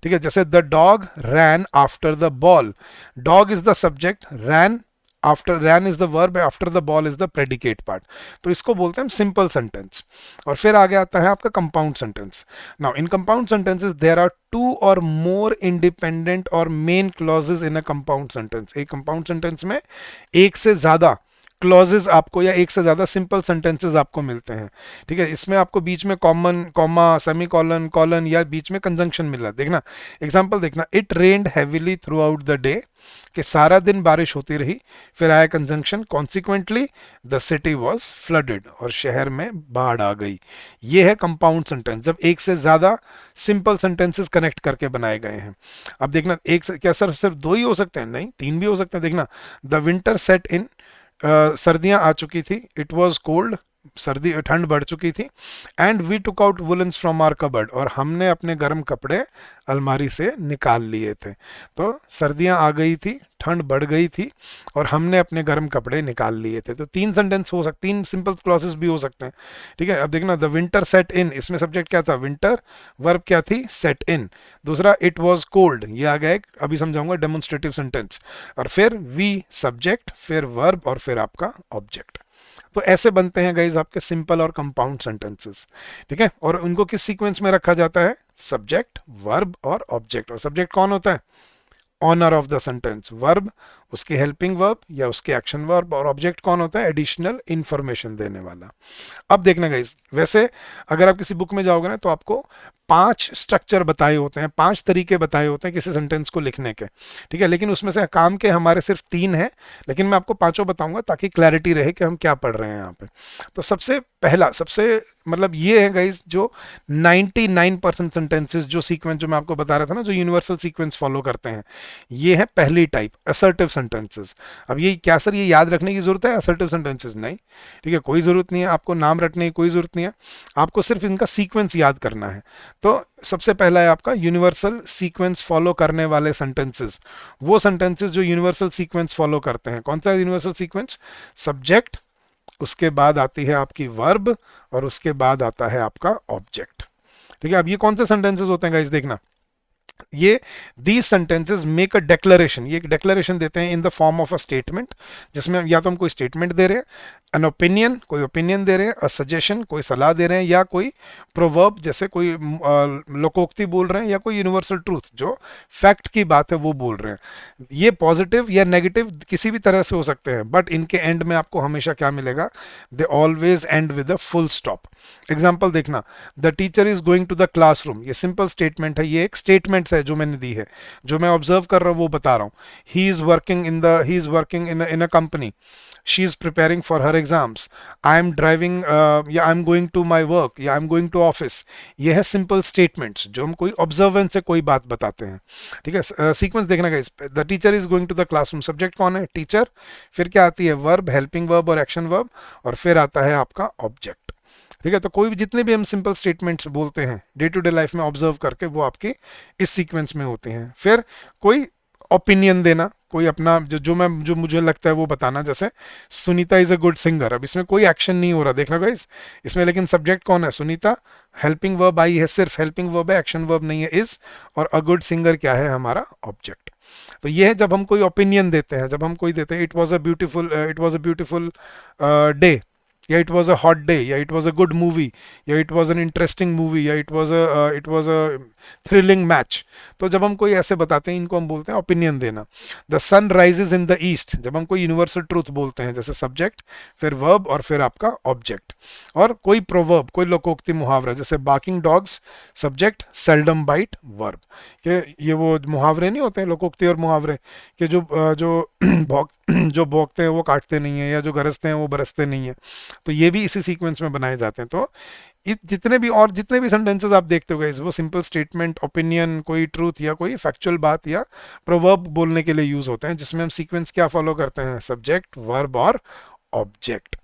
ठीक है, जैसे the dog ran after the ball, dog is the subject, ran is the verb, after the ball is the predicate part. तो इसको बोलते हैं सिंपल सेंटेंस। और फिर आगे आता है आपका compound sentence. Now in compound sentences there are two or more independent or main clauses in a compound sentence. एक कंपाउंड सेंटेंस में एक से ज्यादा क्लॉजेस आपको, या एक से ज्यादा सिंपल सेंटेंसेस आपको मिलते हैं। ठीक है, इसमें आपको बीच में common, comma, semi colon, colon, या बीच में कंजंक्शन मिल रहा है। देखना एग्जांपल, देखना, it rained heavily through out the day, कि सारा दिन बारिश होती रही। फिर आया conjunction, consequently the city was flooded, और शहर में बाढ़ आ गई। ये है कंपाउंड सेंटेंस, जब एक से ज्यादा सिंपल सेंटेंसेस कनेक्ट करके बनाए गए हैं। अब देखना, एक से क्या सर सिर्फ दो ही हो सकते हैं? नहीं, तीन भी हो सकते हैं। देखना, द विंटर सेट इन, सर्दियां आ चुकी थी। इट वॉज कोल्ड, सर्दी, ठंड बढ़ चुकी थी। And we took out woollens from our cupboard, और हमने अपने गर्म कपड़े अलमारी से निकाल लिए थे। तो सर्दियां आ गई थी, ठंड बढ़ गई थी, और हमने अपने गर्म कपड़े निकाल लिए थे। तो तीन सेंटेंस हो सकते, तीन सिंपल क्लॉसेस भी हो सकते हैं। ठीक है, अब देखना, द विंटर सेट इन, इसमें सब्जेक्ट क्या था? विंटर, वर्ब क्या थी? सेट इन। दूसरा, इट वॉज कोल्ड, ये आ गया एक, अभी समझाऊंगा, डेमोन्स्ट्रेटिव सेंटेंस। और फिर वी सब्जेक्ट, फिर वर्ब, और फिर आपका ऑब्जेक्ट। तो ऐसे बनते हैं गाइज आपके सिंपल और कंपाउंड सेंटेंसेस। ठीक है, और उनको किस सीक्वेंस में रखा जाता है? सब्जेक्ट, वर्ब, और ऑब्जेक्ट। और सब्जेक्ट कौन होता है? Owner of the sentence, verb उसकी हेल्पिंग वर्ब या उसके एक्शन वर्ब, और ऑब्जेक्ट कौन होता है? एडिशनल इंफॉर्मेशन देने वाला। अब देखना गाइस, वैसे अगर आप किसी बुक में जाओगे ना, तो आपको 5 स्ट्रक्चर बताए होते हैं, 5 तरीके बताए होते हैं किसी सेंटेंस को लिखने के। ठीक है, लेकिन उसमें से काम के हमारे सिर्फ 3 हैं, लेकिन मैं आपको पांचों बताऊंगा ताकि क्लैरिटी रहे कि हम क्या पढ़ रहे हैं यहाँ पे। तो सबसे पहला, सबसे मतलब ये है गाइस, जो 99% सेंटेंसेस, जो सीक्वेंस जो मैं आपको बता रहा था ना, जो यूनिवर्सल सीक्वेंस फॉलो करते हैं, ये है पहली टाइप, असर्टिव सेंटेंस। सेंटेंसेस। अब ये क्या सर, ये याद रखने की जरूरत है असर्टिव सेंटेंसेस? नहीं, ठीक है, कोई ज़रूरत नहीं है, आपको नाम रटने की कोई ज़रूरत नहीं है, आपको सिर्फ इनका सीक्वेंस याद करना है। तो सबसे पहला है आपका यूनिवर्सल सीक्वेंस फॉलो करने वाले सेंटेंसेस। वो सेंटेंसेस जो यूनिवर्सल सीक्वेंस फॉलो करते हैं। कौन सा यूनिवर्सल सीक्वेंस? सब्जेक्ट, उसके बाद आती है आपकी वर्ब, और उसके बाद आता है आपका ऑब्जेक्ट। ठीक है, अब ये कौन से सेंटेंसेस होते हैं गाइस, देखना, ये these sentences make a declaration, ये एक डेक्लरेशन देते हैं in the form of a statement, जिसमें या तो हम कोई स्टेटमेंट दे रहे हैं, एन ओपिनियन कोई ओपिनियन दे रहे हैं, अ सजेशन कोई सलाह दे रहे हैं, या कोई प्रोवर्ब जैसे कोई लोकोक्ति बोल रहे हैं, या कोई यूनिवर्सल ट्रूथ जो फैक्ट की बात है वो बोल रहे हैं। ये पॉजिटिव या नेगेटिव किसी भी तरह से हो सकते हैं, बट इनके एंड में आपको हमेशा क्या मिलेगा? They always end with a full stop. Example देखना, the teacher is going to the classroom, ये सिंपल स्टेटमेंट है, ये एक स्टेटमेंट है जो मैंने दी है, जो मैं ऑब्जर्व कर रहा हूँ वो बता रहा हूँ। He is working in a company, she is preparing for her exams, I am driving, या I am going to my work, या I am going to office. ये है सिंपल स्टेटमेंट्स जो हम कोई ऑब्जर्वेंस से कोई बात बताते हैं। ठीक है, सीक्वेंस देखना guys, the teacher is going to the classroom, subject कौन है? टीचर, फिर क्या आती है? वर्ब, हेल्पिंग वर्ब और एक्शन वर्ब, और फिर आता है आपका ऑब्जेक्ट। ठीक है, तो कोई भी जितने भी हम सिंपल स्टेटमेंट्स बोलते हैं डे टू डे लाइफ में ऑब्जर्व करके, वो आपके इस सीक्वेंस में होते हैं। फिर कोई ओपिनियन देना, कोई अपना जो मुझे लगता है वो बताना, जैसे Sunita is a good singer. अब इसमें कोई एक्शन नहीं हो रहा, देखना गाइस इसमें, लेकिन सब्जेक्ट कौन है? सुनीता, हेल्पिंग वर्ब आई है, सिर्फ हेल्पिंग वर्ब है, एक्शन वर्ब नहीं है इज, और अ गुड सिंगर क्या है? हमारा ऑब्जेक्ट। तो ये है जब हम कोई ओपिनियन देते हैं, जब हम कोई देते हैं, it was a beautiful day, या it was a hot day, या it was a good movie, या it was an interesting movie, या it was a thrilling match. तो जब हम कोई ऐसे बताते हैं, इनको हम बोलते हैं ओपिनियन देना। The sun rises in the east, जब हम कोई यूनिवर्सल ट्रूथ बोलते हैं, जैसे सब्जेक्ट, फिर वर्ब, और फिर आपका ऑब्जेक्ट। और कोई प्रोवर्ब, कोई लोकोक्ति मुहावरा, जैसे barking dogs, subject, seldom bite, verb. कि ये वो मुहावरे नहीं होते हैं, लोकोक्ति और मुहावरे, कि जो भौक जो भौंकते हैं वो काटते नहीं है, या जो गरजते हैं वो बरसते नहीं है। तो ये भी इसी सीक्वेंस में बनाए जाते हैं। तो जितने भी सेंटेंसेस आप देखते हो गाइस, वो सिंपल स्टेटमेंट, ओपिनियन, कोई ट्रूथ, या कोई फैक्चुअल बात, या प्रोवर्ब बोलने के लिए यूज होते हैं, जिसमें हम सीक्वेंस क्या फॉलो करते हैं? सब्जेक्ट, वर्ब और ऑब्जेक्ट।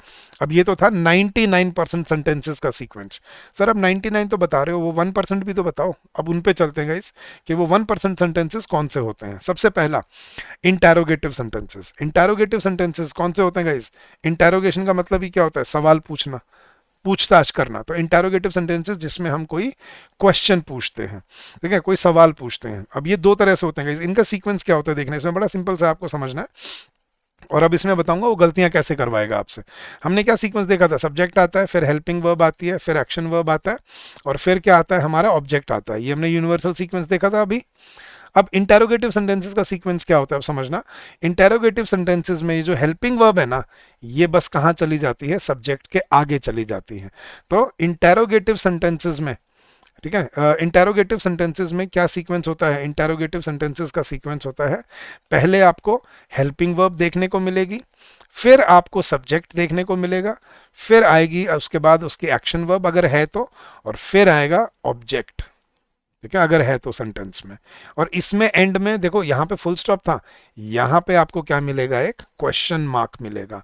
अब ये तो था 99% सेंटेंसेस का सीक्वेंस। सर अब 99 तो बता रहे हो, वो 1% भी तो बताओ। अब उन पे चलते हैं गाइस, कि वो 1% सेंटेंसेस कौन से होते हैं। सबसे पहला, इंटैरोगेटिव सेंटेंसेस। इंटैरोगेटिव सेंटेंसेस कौन से होते हैं गाइस? इंटैरोगेशन का मतलब ही क्या होता है? सवाल पूछना, पूछताछ करना। तो इंटैरोगेटिव सेंटेंसेस जिसमें हम कोई क्वेश्चन पूछते हैं, ठीक है, कोई सवाल पूछते हैं। अब ये दो तरह से होते हैं, इनका सीक्वेंस क्या होता है देखने, इसमें बड़ा सिंपल सा आपको समझना है, और अब इसमें बताऊंगा वो गलतियां कैसे करवाएगा आपसे। हमने क्या सीक्वेंस देखा था? सब्जेक्ट आता है, फिर हेल्पिंग वर्ब आती है, फिर एक्शन वर्ब आता है, और फिर क्या आता है? हमारा ऑब्जेक्ट आता है। ये हमने यूनिवर्सल सीक्वेंस देखा था अभी। अब इंटेरोगेटिव सेंटेंसेस का सीक्वेंस क्या होता है, अब समझना। इंटेरोगेटिव सेंटेंसेस में ये जो हेल्पिंग वर्ब है ना, ये बस कहाँ चली जाती है? सब्जेक्ट के आगे चली जाती है। तो इंटेरोगेटिव सेंटेंसेस में, ठीक है, इंटेरोगेटिव सेंटेंसेस में क्या सीक्वेंस होता है? इंटेरोगेटिव सेंटेंसेस का सीक्वेंस होता है, पहले आपको हेल्पिंग वर्ब देखने को मिलेगी, फिर आपको सब्जेक्ट देखने को मिलेगा, फिर आएगी उसके बाद उसकी एक्शन वर्ब अगर है तो, और फिर आएगा ऑब्जेक्ट। ठीक है, अगर है तो सेंटेंस में। और इसमें एंड में देखो, यहाँ पे फुल स्टॉप था, यहाँ पे आपको क्या मिलेगा? एक क्वेश्चन मार्क मिलेगा।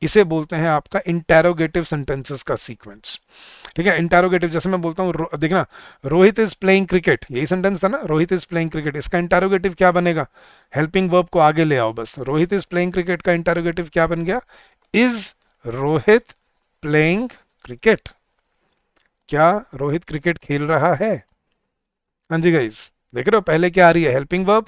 इसे बोलते हैं आपका इंटेरोगेटिव सेंटेंसेस का सीक्वेंस। ठीक है, इंटेरोगेटिव, जैसे मैं बोलता हूँ देखना, रोहित इज प्लेइंग क्रिकेट, यही सेंटेंस था ना, रोहित इज प्लेइंग क्रिकेट। इसका इंटेरोगेटिव क्या बनेगा? हेल्पिंग वर्ब को आगे ले आओ बस। रोहित इज प्लेइंग क्रिकेट का इंटेरोगेटिव क्या बन गया? Is Rohit playing cricket? क्या रोहित क्रिकेट खेल रहा है? हाँ जी गाइस, देख रहे हो, पहले क्या आ रही है? हेल्पिंग वर्ब,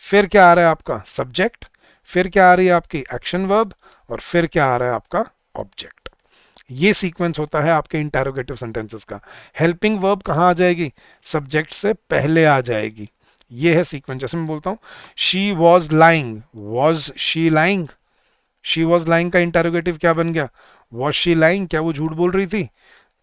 फिर क्या आ रहा है आपका? सब्जेक्ट, फिर क्या आ रही है आपकी? एक्शन वर्ब, और फिर क्या आ रहा है आपका? ऑब्जेक्ट। ये सीक्वेंस होता है आपके इंटेरोगेटिव सेंटेंसेस का। हेल्पिंग वर्ब कहाँ आ जाएगी? सब्जेक्ट से पहले आ जाएगी। ये है सीक्वेंस। जैसे मैं बोलता हूँ, she was lying, was she lying? She was lying का इंटेरोगेटिव क्या बन गया? Was she lying? क्या वो झूठ बोल रही थी?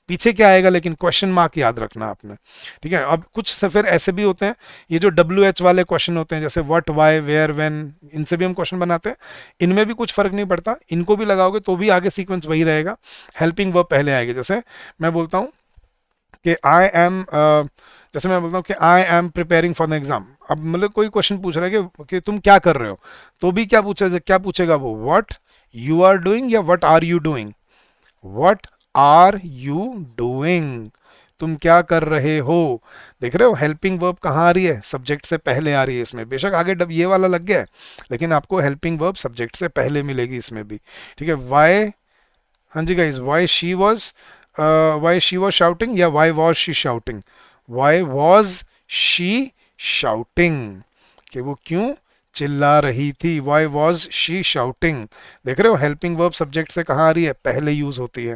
पीछे क्या आएगा लेकिन? क्वेश्चन मार्क याद रखना आपने। ठीक है, अब कुछ से फिर ऐसे भी होते हैं, ये जो WH वाले क्वेश्चन होते हैं, जैसे व्हाट, वाई, वेयर, व्हेन, इनसे भी हम क्वेश्चन बनाते हैं। इनमें भी कुछ फर्क नहीं पड़ता, इनको भी लगाओगे तो भी आगे सीक्वेंस वही रहेगा। हेल्पिंग वर्ब पहले आएगी। जैसे मैं बोलता हूँ कि आई एम जैसे मैं बोलता हूँ कि I am preparing for the exam, अब मतलब कोई क्वेश्चन पूछ रहा है कि तुम क्या कर रहे हो, तो भी क्या पूछेगा वो, व्हाट यू आर डूइंग या what are you doing, what are you doing, तुम क्या कर रहे हो। देख रहे हो हेल्पिंग वर्ब कहाँ आ रही है, सब्जेक्ट से पहले आ रही है इसमें, बेशक आगे डब ये वाला लग गया है, लेकिन आपको हेल्पिंग वर्ब सब्जेक्ट से पहले मिलेगी इसमें भी। ठीक है, वाई, हाँ जी guys, why she was shouting या why was she shouting, why was she shouting, कि वो क्यों चिल्ला रही थी, वाई वॉज शी शाउटिंग। देख रहे हो हेल्पिंग वर्ब सब्जेक्ट से कहाँ आ रही है, पहले यूज होती है।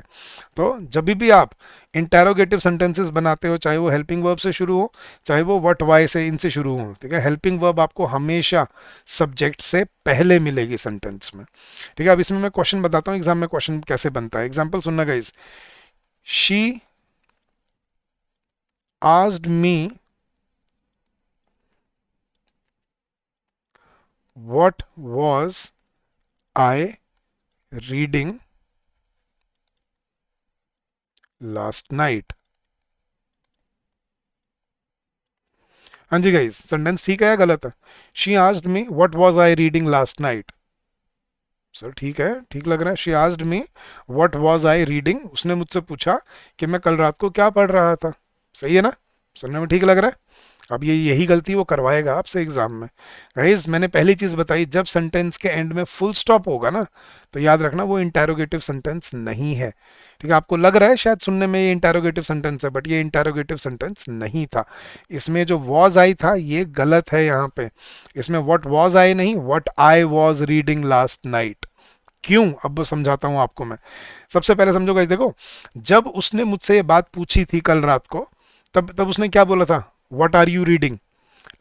तो जब भी आप इंटेरोगेटिव सेंटेंसेस बनाते हो, चाहे वो हेल्पिंग वर्ब से शुरू हो, चाहे वो व्हाट वाई से, इनसे शुरू हो, ठीक है, हेल्पिंग वर्ब आपको हमेशा सब्जेक्ट से पहले मिलेगी सेंटेंस में। ठीक है, अब इसमें मैं क्वेश्चन बताता हूँ एग्जाम में क्वेश्चन कैसे बनता है, एग्जाम्पल सुनना guys. She asked me what was I reading last night. हाँ जी गाइस, सेंटेंस ठीक है या गलत है? She asked me what was I reading last night. Sir ठीक है, ठीक लग रहा है। She asked me what was I reading, उसने मुझसे पूछा कि मैं कल रात को क्या पढ़ रहा था। सही है ना, सुनने में ठीक लग रहा है। अब ये यही गलती वो करवाएगा आपसे एग्जाम में। गाइस मैंने पहली चीज बताई, जब सेंटेंस के एंड में फुल स्टॉप होगा ना, तो याद रखना वो इंटेरोगेटिव सेंटेंस नहीं है। ठीक है, आपको लग रहा है शायद सुनने में ये इंटेरोगेटिव सेंटेंस है, बट ये इंटेरोगेटिव सेंटेंस नहीं था। इसमें जो वॉज आई था ये गलत है यहाँ पे, इसमें व्हाट वॉज आई नहीं, what I was reading last night. क्यों, अब समझाता हूं आपको मैं। सबसे पहले समझो गाइस, देखो जब उसने मुझसे ये बात पूछी थी कल रात को, तब तब उसने क्या बोला था, व्हाट आर यू रीडिंग।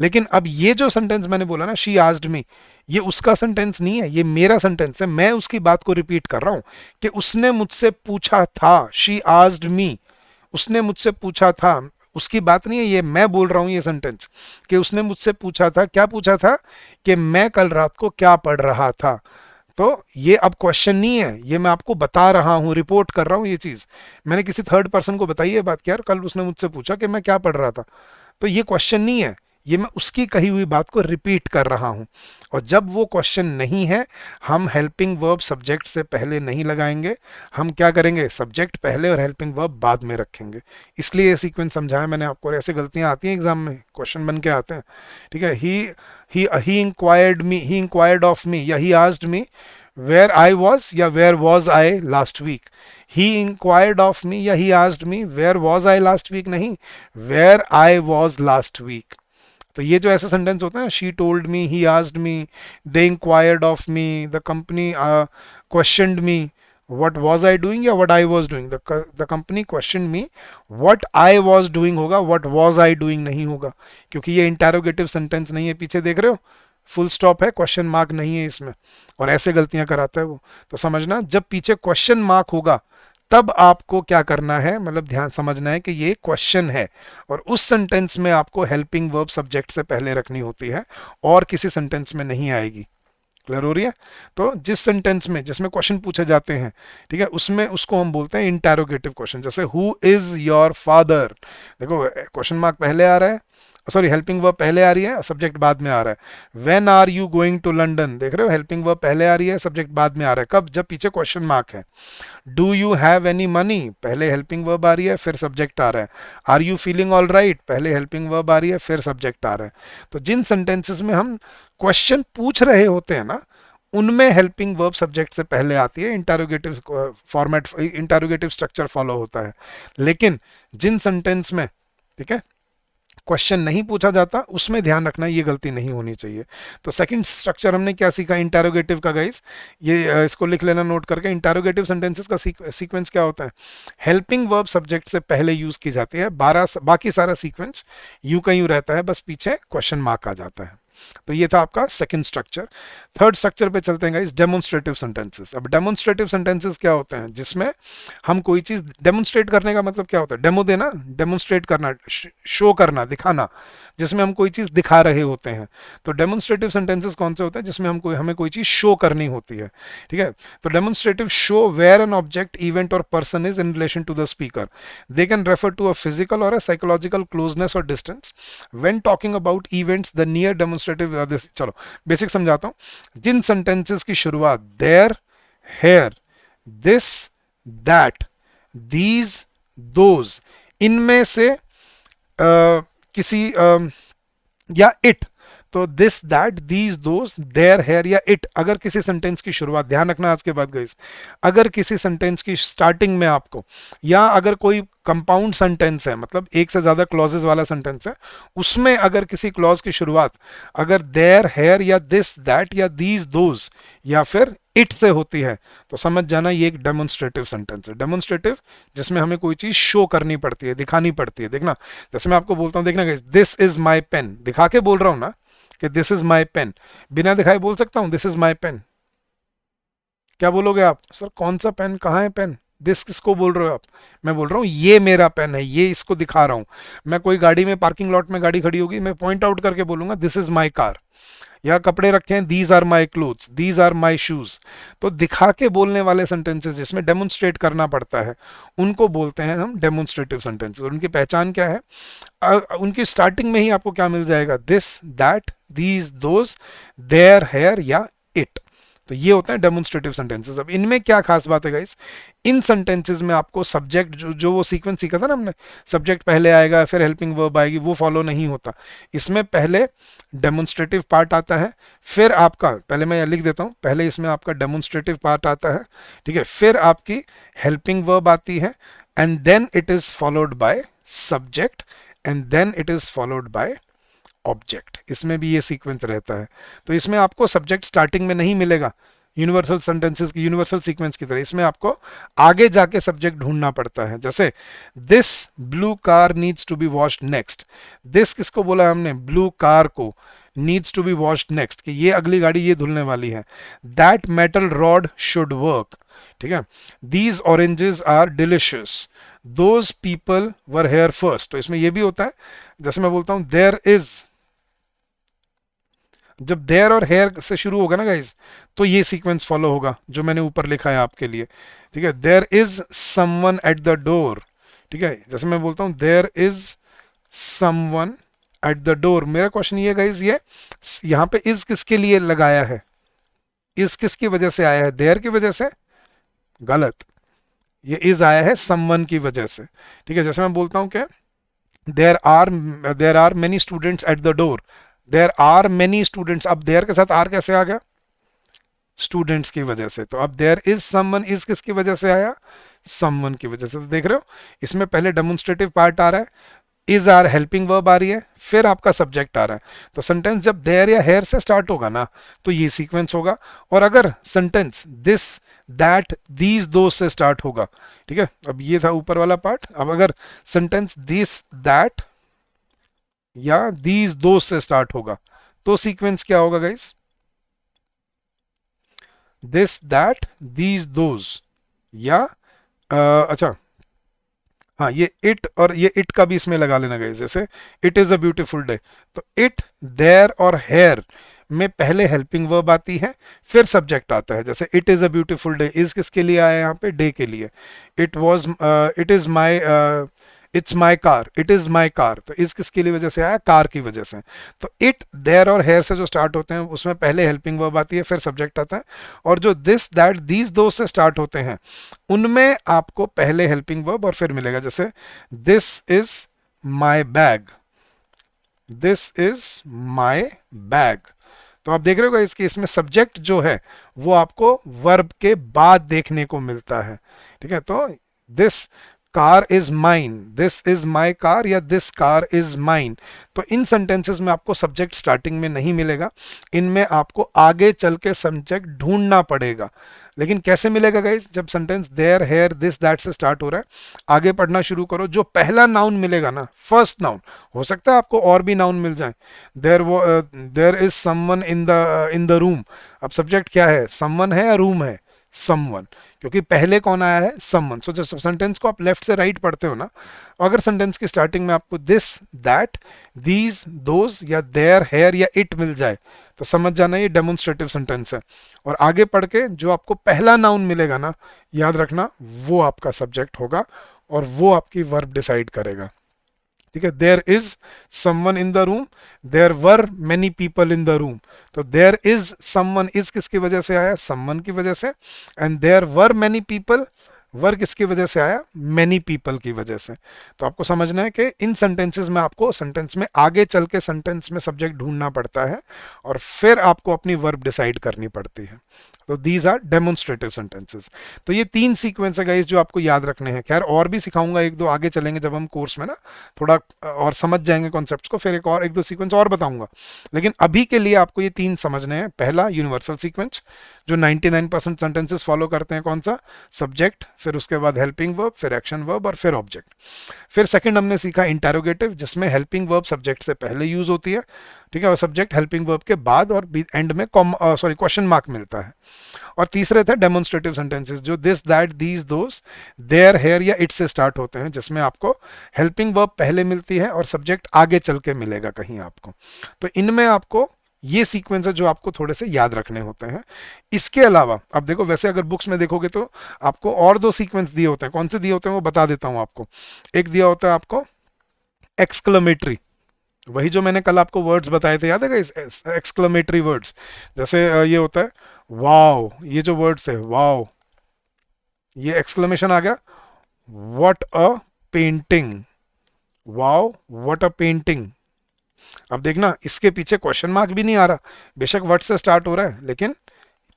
लेकिन अब ये जो सेंटेंस मैंने बोला ना, शी आस्क्ड मी, ये उसका सेंटेंस नहीं है, ये मेरा सेंटेंस है। मैं उसकी बात को रिपीट कर रहा हूं कि उसने मुझसे पूछा था, शी आस्क्ड मी, उसने मुझसे पूछा था, उसकी बात नहीं है, ये मैं बोल रहा हूं ये सेंटेंस, कि उसने मुझसे पूछा था, क्या पूछा था, कि मैं कल रात को क्या पढ़ रहा था। तो ये अब क्वेश्चन नहीं है, ये मैं आपको बता रहा हूँ, रिपोर्ट कर रहा हूँ ये चीज। मैंने किसी थर्ड पर्सन को बताई है बात कि यार कल उसने मुझसे पूछा कि मैं क्या पढ़ रहा था। तो ये क्वेश्चन नहीं है, ये मैं उसकी कही हुई बात को रिपीट कर रहा हूँ। और जब वो क्वेश्चन नहीं है, हम हेल्पिंग वर्ब सब्जेक्ट से पहले नहीं लगाएंगे, हम क्या करेंगे, सब्जेक्ट पहले और हेल्पिंग वर्ब बाद में रखेंगे। इसलिए ये सीक्वेंस समझाया मैंने आपको, और ऐसे गलतियां आती हैं एग्जाम में, क्वेश्चन बन के आते हैं। ठीक है, he inquired me, he inquired of me, या he asked me where I was, या where was I last week. He inquired of me या he asked me where was I last week नहीं, where I was last week. तो ये जो ऐसे सेंटेंस होता है ना, she told me, he asked me, they inquired of me, the company questioned me what was I doing या what I was doing, the company question me what I was doing होगा, व्हाट वाज आई डूइंग नहीं होगा, क्योंकि ये इंटेरोगेटिव सेंटेंस नहीं है। पीछे देख रहे हो फुल स्टॉप है, क्वेश्चन मार्क नहीं है इसमें, और ऐसे गलतियां कराता है वो। तो समझना, जब पीछे क्वेश्चन मार्क होगा तब आपको क्या करना है, मतलब ध्यान समझना है कि ये क्वेश्चन है, और उस सेंटेंस में आपको हेल्पिंग वर्ब सब्जेक्ट से पहले रखनी होती है, और किसी सेंटेंस में नहीं आएगी। क्लियर हो रही है? तो जिस सेंटेंस में जिसमें क्वेश्चन पूछे जाते हैं, ठीक है, उसमें उसको हम बोलते हैं इंटेरोगेटिव क्वेश्चन। जैसे हु इज योर फादर, देखो क्वेश्चन मार्क पहले आ रहा है, सॉरी हेल्पिंग वर्ब पहले आ रही है, सब्जेक्ट बाद में आ रहा है। When are you going to London, देख रहे हो हेल्पिंग वर्ब पहले आ रही है, सब्जेक्ट बाद में आ रहा है। कब, जब पीछे क्वेश्चन मार्क है। Do you have any money, पहले हेल्पिंग वर्ब आ रही है, फिर सब्जेक्ट आ रहा है। Are you feeling all right, पहले हेल्पिंग वर्ब आ रही है, फिर सब्जेक्ट आ रहा है। तो जिन सेंटेंसेस में हम क्वेश्चन पूछ रहे होते हैं ना, उनमें हेल्पिंग वर्ब सब्जेक्ट से पहले आती है, interrogative format, interrogative structure follow होता है। लेकिन जिन सेंटेंस में, ठीक है, क्वेश्चन नहीं पूछा जाता, उसमें ध्यान रखना ये गलती नहीं होनी चाहिए। तो सेकंड स्ट्रक्चर हमने क्या सीखा इंटेरोगेटिव का गाइस, ये इसको लिख लेना नोट करके। इंटेरोगेटिव सेंटेंसेस का सीक्वेंस क्या होता है, हेल्पिंग वर्ब सब्जेक्ट से पहले यूज की जाती है, बाकी सारा सीक्वेंस यूं का यूं रहता है, बस पीछे क्वेश्चन मार्क आ जाता है। तो ये था आपका सेकंड स्ट्रक्चर। थर्ड स्ट्रक्चर पे चलते हैं गाइस, डेमोन्स्ट्रेटिव सेंटेंसेस। अब डेमोन्स्ट्रेटिव सेंटेंसेस क्या होते हैं, जिसमें हम कोई चीज डेमोन्स्ट्रेट करने का मतलब क्या होता है, डेमो देना, डेमोन्स्ट्रेट करना, शो करना, दिखाना, जिसमें हम कोई चीज दिखा रहे होते हैं। तो डेमोन्स्ट्रेटिव सेंटेंसेस कौन से होते हैं, जिसमें हमें कोई चीज शो करनी होती है, ठीक है। तो demonstrative show where an object, event और person is in relation to the speaker. They can refer to a physical और अ साइकोलॉजिकल क्लोजनेस और distance. When talking about events the near demonstrative, चलो बेसिक समझाता हूं। जिन सेंटेंसेस की शुरुआत there, here, this, that, these, those, इनमें से किसी या इट, तो this, that, these, those, there, here या इट, अगर किसी सेंटेंस की शुरुआत, ध्यान रखना आज के बाद गाइस, अगर किसी सेंटेंस की स्टार्टिंग में आपको, या अगर कोई कंपाउंड सेंटेंस है, मतलब एक से ज्यादा क्लॉजेस वाला सेंटेंस है, उसमें अगर किसी क्लॉज की शुरुआत अगर देयर, हेयर या दिस, दैट या दीज, दोज या फिर इट से होती है, तो समझ जाना ये एक डेमोन्स्ट्रेटिव सेंटेंस है। डेमोन्स्ट्रेटिव जिसमें हमें कोई चीज शो करनी पड़ती है, दिखानी पड़ती है। देखना, जैसे मैं आपको बोलता हूं, देखना guys, this is my pen, दिखा के बोल रहा हूं ना कि दिस इज माई पेन, बिना दिखाए बोल सकता हूं दिस इज माई पेन? क्या बोलोगे आप, सर कौन सा पेन, कहाँ है पेन? दिस किसको बोल रहे हो आप? मैं बोल रहा हूँ ये मेरा पेन है, ये इसको दिखा रहा हूं। मैं कोई गाड़ी में, पार्किंग लॉट में गाड़ी खड़ी होगी, मैं पॉइंट आउट करके बोलूंगा दिस इज माई कार। या कपड़े रखे हैं, these are my clothes, these are my shoes. तो दिखा के बोलने वाले सेंटेंसेस जिसमें डेमोन्स्ट्रेट करना पड़ता है, उनको बोलते हैं हम डेमोन्स्ट्रेटिव सेंटेंसेस। उनकी पहचान क्या है, उनकी स्टार्टिंग में ही आपको क्या मिल जाएगा, this, that, these, those, there, here या इट। तो ये होते हैं डेमोन्स्ट्रेटिव सेंटेंसेस। अब इनमें क्या खास बात है गाइस, इन सेंटेंसेस में आपको सब्जेक्ट, जो वो सीक्वेंस सीखा था ना हमने, सब्जेक्ट पहले आएगा फिर हेल्पिंग वर्ब आएगी, वो फॉलो नहीं होता। इसमें पहले डेमोन्स्ट्रेटिव पार्ट आता है, फिर आपका, पहले मैं लिख देता हूं, पहले इसमें आपका डेमोन्स्ट्रेटिव पार्ट आता है, ठीक है, फिर आपकी हेल्पिंग वर्ब आती है, and then it is followed by subject, and then it is followed by object. इसमें भी ये सीक्वेंस रहता है। तो इसमें आपको सब्जेक्ट स्टार्टिंग में नहीं मिलेगा, यूनिवर्सल सेंटेंसेस की, यूनिवर्सल सीक्वेंस की तरह इसमें आपको आगे जाके सब्जेक्ट ढूंढना पड़ता है। जैसे this blue car needs to be washed next, this किसको बोला हमने, ब्लू कार को, needs to be washed next, कि ये अगली गाड़ी ये धुलने वाली है। That metal rod should work, ठीक है। These oranges are delicious, those people were here first. तो इसमें ये भी होता है, जैसे मैं बोलता हूं देयर इज, जब देयर और हेयर से शुरू होगा ना गाइज, तो ये सीक्वेंस फॉलो होगा जो मैंने ऊपर लिखा है आपके लिए, ठीक है। There is someone at the door, ठीक है। जैसे मैं बोलता हूं there is someone at the door, मेरा क्वेश्चन ये गाइज, ये यहां पे इज किसके लिए लगाया है, इज किसकी वजह से आया है, देयर की वजह से? गलत, ये इज आया है समवन की वजह से, ठीक है। जैसे मैं बोलता हूं क्या, there are many students at the door, there are many students, अब देयर के साथ आर कैसे आ गया, स्टूडेंट्स की वजह से। तो अब देयर इज समवन, इज किसकी वजह से आया, समवन की वजह से। तो देख रहे हो, इसमें पहले डेमोन्स्ट्रेटिव पार्ट आ रहा है, इज आर हेल्पिंग वर्ब आ रही है, फिर आपका सब्जेक्ट आ रहा है। तो सेंटेंस जब देयर या हेयर से स्टार्ट होगा ना, तो ये सीक्वेंस होगा। और अगर sentence this, that, these, those से स्टार्ट होगा, ठीक है। अब ये था ऊपर वाला पार्ट। अब अगर सेंटेंस दिस, दैट या दीज, दोज से स्टार्ट होगा, तो सीक्वेंस क्या होगा guys, this, that, these, those या अच्छा हाँ, ये इट, और ये इट का भी इसमें लगा लेना गाइस। जैसे it is a beautiful day, तो इट, देयर और हेयर में पहले हेल्पिंग वर्ब आती है, फिर सब्जेक्ट आता है। जैसे it is a beautiful day, is किसके लिए आया यहाँ पे, डे के लिए। It was, it is my, it's my car, it is my car, तो इज किसकी वजह से आया, कार की वजह से। तो इट, देयर और हेयर से जो स्टार्ट होते हैं, उसमें पहले हेल्पिंग वर्ब आती है, फिर सब्जेक्ट आता है। और जो दिस, दैट, दीज, दो से स्टार्ट होते हैं, उनमें आपको पहले हेल्पिंग वर्ब और फिर मिलेगा। जैसे this is my bag, this is my bag. तो आप देख रहे हो इसकी, इसमें सब्जेक्ट जो है वो आपको वर्ब के बाद देखने को मिलता है, ठीक है। तो this car is mine, this is my car या दिस कार इज माइन। तो इन सेंटेंसेस में आपको सब्जेक्ट स्टार्टिंग में नहीं मिलेगा, इनमें आपको आगे चल के सब्जेक्ट ढूंढना पड़ेगा। लेकिन कैसे मिलेगा गाइस? जब sentence there here this that से स्टार्ट हो रहा है, आगे पढ़ना शुरू करो, जो पहला नाउन मिलेगा ना, फर्स्ट नाउन, हो सकता है आपको और भी नाउन मिल जाए। There is someone in the room, अब सब्जेक्ट क्या है? समवन है या रूम है? समवन, क्योंकि पहले कौन आया है? समवन। सो जब सेंटेंस को आप लेफ्ट से राइट पढ़ते हो ना, अगर सेंटेंस की स्टार्टिंग में आपको दिस, दैट, दीज, दोज या देयर, हेयर या इट मिल जाए, तो समझ जाना ये डेमोन्स्ट्रेटिव सेंटेंस है। और आगे पढ़ के जो आपको पहला नाउन मिलेगा ना, याद रखना वो आपका सब्जेक्ट होगा और वो आपकी वर्ब डिसाइड करेगा। ठीक है, there is someone in the room, there were many people in the room, तो देयर इज समवन, इज किसकी वजह से आया? समवन की वजह से। And there were many people, were किसकी वजह से आया? मेनी पीपल की वजह से। तो आपको समझना है कि इन सेंटेंसेस में आपको सेंटेंस में आगे चल के सेंटेंस में सब्जेक्ट ढूंढना पड़ता है और फिर आपको अपनी वर्ब डिसाइड करनी पड़ती है। तो दीज आर डेमोन्स्ट्रेटिव सेंटेंसेस। तो ये 3 सीक्वेंस है गाइस जो आपको याद रखने हैं। खैर और भी सिखाऊंगा एक दो, आगे चलेंगे जब हम कोर्स में ना थोड़ा और समझ जाएंगे कॉन्सेप्ट्स को, फिर एक दो सीक्वेंस और बताऊंगा। लेकिन अभी के लिए आपको ये 3 समझने हैं। पहला यूनिवर्सल सीक्वेंस जो 99% सेंटेंसेस फॉलो करते हैं, कौन सा? सब्जेक्ट, फिर उसके बाद हेल्पिंग वर्ब, फिर एक्शन वर्ब और फिर ऑब्जेक्ट। फिर सेकंड हमने सीखा इंटेरोगेटिव, जिसमें हेल्पिंग वर्ब सब्जेक्ट से पहले यूज होती है, ठीक है, और सब्जेक्ट हेल्पिंग वर्ब के बाद और एंड में क्वेश्चन मार्क मिलता है। और तीसरे थे डेमोन्स्ट्रेटिव सेंटेंसेस जो this, that, these, those, there, here या इट से स्टार्ट होते हैं, जिसमें आपको हेल्पिंग वर्ब पहले मिलती है और सब्जेक्ट आगे चल के मिलेगा कहीं आपको। तो इनमें आपको ये सीक्वेंस है जो आपको थोड़े से याद रखने होते हैं। इसके अलावा अब देखो, वैसे अगर बुक्स में देखोगे तो आपको और 2 सीक्वेंस दिए होते हैं। कौन से दिए होते हैं वो बता देता हूं आपको। एक दिया होता है आपको एक्सक्लेमेटरी, वही जो मैंने कल आपको वर्ड्स बताए थे, याद है एक्सक्लेमेटरी वर्ड्स। जैसे ये होता है वाओ, ये जो वर्ड्स है वाओ, ये एक्सक्लेमेशन आ गया। What a painting, wow what a painting. अब देखना इसके पीछे क्वेश्चन मार्क भी नहीं आ रहा, बेशक वर्ड से स्टार्ट हो रहा है लेकिन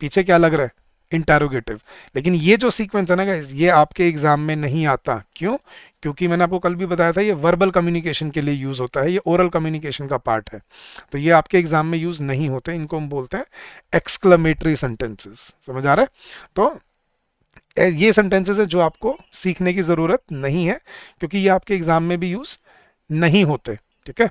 पीछे क्या लग रहा है? इंटेरोगेटिव। लेकिन ये जो सीक्वेंस है ना गाइस, ये आपके एग्जाम में नहीं आता। क्यों? क्योंकि मैंने आपको कल भी बताया था ये वर्बल कम्युनिकेशन के लिए यूज होता है, ये ओरल कम्युनिकेशन का पार्ट है। तो ये आपके एग्जाम में यूज नहीं होते, इनको हम बोलते हैं एक्सक्लेमेटरी सेंटेंसेस। समझ आ रहा है? तो ये सेंटेंसेस है जो आपको सीखने की जरूरत नहीं है, क्योंकि ये आपके एग्जाम में भी यूज नहीं होते। ठीक है,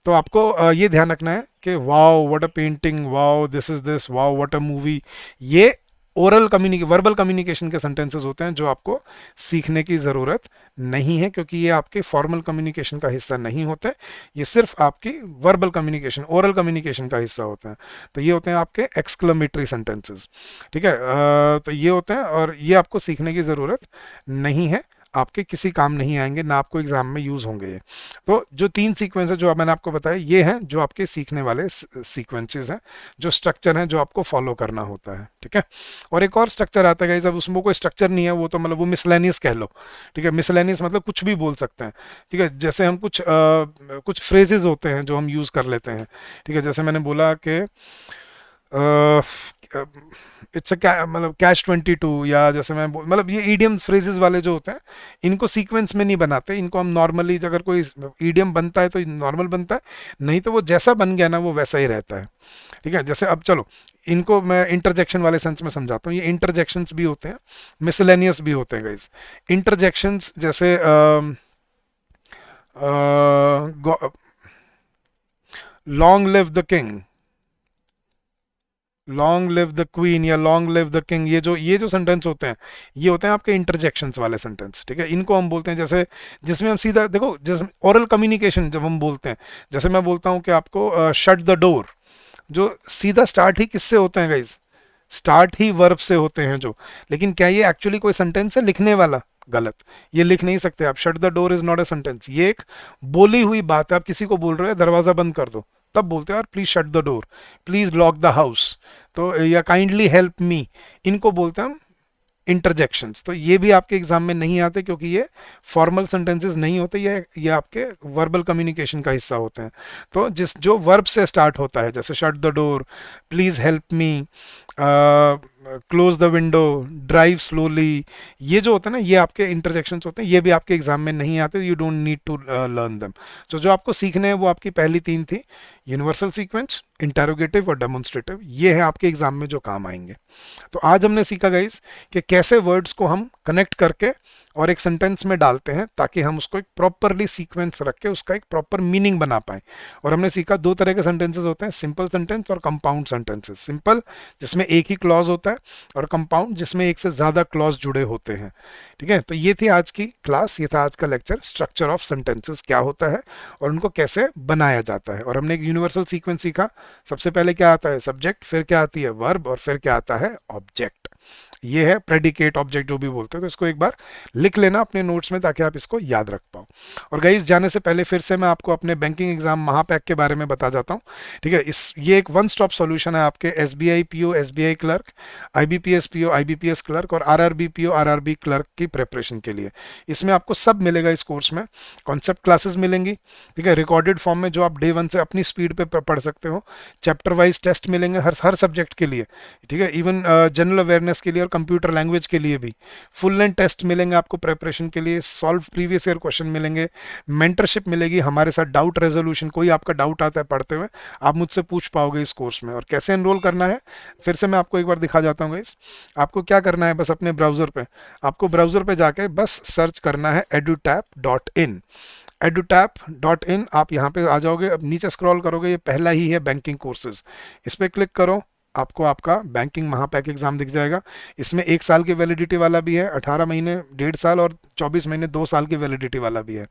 तो आपको ये ध्यान रखना है कि wow what a painting, wow this, wow what a movie, ये ओरल कम्युनिकेशन, वर्बल कम्युनिकेशन के सेंटेंसेस होते हैं जो आपको सीखने की ज़रूरत नहीं है, क्योंकि ये आपके फॉर्मल कम्युनिकेशन का हिस्सा नहीं होते। ये सिर्फ आपकी वर्बल कम्युनिकेशन, ओरल कम्युनिकेशन का हिस्सा होते हैं। तो ये होते हैं आपके एक्सक्लेमेटरी सेंटेंसेस। ठीक है, तो ये होते हैं और ये आपको सीखने की ज़रूरत नहीं है, आपके किसी काम नहीं आएंगे, ना आपको एग्जाम में यूज होंगे ये। तो जो 3 सीक्वेंस है जो मैंने आपको बताया, ये हैं जो आपके सीखने वाले सीक्वेंसेस हैं, जो स्ट्रक्चर हैं जो आपको फॉलो करना होता है। ठीक है, और एक और स्ट्रक्चर आता है जब उसमें कोई स्ट्रक्चर नहीं है, वो तो मतलब वो मिसलेनियस कह लो। ठीक है, मिसलेनियस मतलब कुछ भी बोल सकते हैं। ठीक है, जैसे हम कुछ फ्रेजेस होते हैं जो हम यूज कर लेते हैं। ठीक है, जैसे मैंने बोला कि इट्स अ मतलब कैच 22, या जैसे मैं मतलब ये ईडियम फ्रेजेस वाले जो होते हैं, इनको सीक्वेंस में नहीं बनाते, इनको हम नॉर्मली, अगर कोई ईडियम बनता है तो नॉर्मल बनता है, नहीं तो वो जैसा बन गया ना वो वैसा ही रहता है। ठीक है, जैसे अब चलो इनको मैं इंटरजेक्शन वाले सेंस में समझाता हूँ। ये इंटरजेक्शंस भी होते हैं, मिसलेनियस भी होते हैं गाइस। इंटरजेक्शंस जैसे long live the king, long live the queen या लॉन्ग लिव द किंग, ये जो सेंटेंस होते हैं, ये होते हैं आपके इंटरजेक्शंस वाले सेंटेंस। ठीक है, इनको हम बोलते हैं, जैसे जिसमें हम सीधा देखो, जैसे ओरल कम्युनिकेशन जब हम बोलते हैं, जैसे मैं बोलता हूँ कि आपको शट द डोर, जो सीधा स्टार्ट ही किससे होते हैं गाइस? स्टार्ट ही वर्ब से होते हैं जो। लेकिन क्या ये एक्चुअली कोई सेंटेंस है लिखने वाला? गलत, ये लिख नहीं सकते आप। Shut the door is not a sentence, ये एक बोली हुई बात है। आप किसी को बोल रहे हो दरवाजा बंद कर दो, तब बोलते हो यार please shut the door, please lock the house, तो या काइंडली हेल्प मी, इनको बोलते हैं हम इंटरजेक्शंस। तो ये भी आपके एग्जाम में नहीं आते, क्योंकि ये फॉर्मल सेंटेंसेस नहीं होते, ये आपके वर्बल कम्युनिकेशन का हिस्सा होते हैं। तो जो वर्ब से स्टार्ट होता है, जैसे shut the door, please help me, close the window, drive slowly, ये जो होता है ना, ये आपके इंटरजेक्शंस होते हैं, ये भी आपके एग्जाम में नहीं आते, you don't need to learn them. तो जो आपको सीखने हैं वो आपकी पहली तीन थी, यूनिवर्सल सीक्वेंस, इंटेरोगेटिव और डेमोन्स्ट्रेटिव, ये है आपके एग्जाम में जो काम आएंगे। तो आज हमने सीखा गाइस कि कैसे वर्ड्स को हम कनेक्ट करके और एक सेंटेंस में डालते हैं ताकि हम उसको एक प्रॉपरली सीक्वेंस रख के उसका एक प्रॉपर मीनिंग बना पाए। और हमने सीखा दो तरह के सेंटेंसेस होते हैं, सिंपल सेंटेंस और कंपाउंड सेंटेंसेस। सिंपल जिसमें एक ही क्लॉज होता है, और कंपाउंड जिसमें एक से ज़्यादा क्लॉज जुड़े होते हैं। ठीक है, तो ये थी आज की क्लास, ये था आज का लेक्चर, स्ट्रक्चर ऑफ सेंटेंसेस क्या होता है और उनको कैसे बनाया जाता है। और हमने एक यूनिवर्सल सीक्वेंस सीखा, सबसे पहले क्या आता है, सब्जेक्ट, फिर क्या आती है, वर्ब, और फिर क्या आता है, ऑब्जेक्ट। ये है प्रेडिकेट ऑब्जेक्ट जो भी बोलते हैं। तो इसको एक बार लिख लेना अपने नोट्स में ताकि आप इसको याद रख पाओ। और गाइस जाने से पहले फिर से मैं आपको अपने बैंकिंग एग्जाम महापैक के बारे में बता जाता हूँ। ठीक है, ये एक वन स्टॉप सॉल्यूशन है आपके SBI PO, SBI clerk, IBPS PO, IBPS clerk और आरआरबी पीओ, आरआरबी क्लर्क की प्रिपरेशन के लिए। इसमें आपको सब मिलेगा इस कोर्स में। कॉन्सेप्ट क्लासेस मिलेंगी, ठीक है, रिकॉर्डेड फॉर्म में जो आप डे वन से अपनी स्पीड पे पढ़ सकते हो। चैप्टर वाइज टेस्ट मिलेंगे हर हर सब्जेक्ट के लिए। ठीक है, इवन जनरल अवेयरनेस के लिए और कंप्यूटर लैंग्वेज के लिए भी फुल लेंथ टेस्ट मिलेंगे आपको प्रिपरेशन के लिए। सॉल्व प्रीवियस ईयर क्वेश्चन मिलेंगे, मेंटरशिप मिलेगी हमारे साथ, डाउट रेजोल्यूशन, कोई आपका डाउट आता है पढ़ते हुए आप मुझसे पूछ पाओगे इस कोर्स में। और कैसे एनरोल करना है फिर से मैं आपको एक बार दिखा जाता हूँ गाइस। आपको क्या करना है, बस अपने ब्राउजर पे, आपको ब्राउजर पे जाके बस सर्च करना है edutap.in। edutap.in, आप यहाँ पे आ जाओगे, अब नीचे स्क्रॉल करोगे, ये पहला ही है बैंकिंग कोर्सेज, इस पर क्लिक करो, आपको आपका बैंकिंग महापैक एग्जाम दिख जाएगा। इसमें 1 साल की वैलिडिटी वाला भी है, 18 महीने 1.5 साल और 24 महीने 2 साल की वैलिडिटी वाला भी है।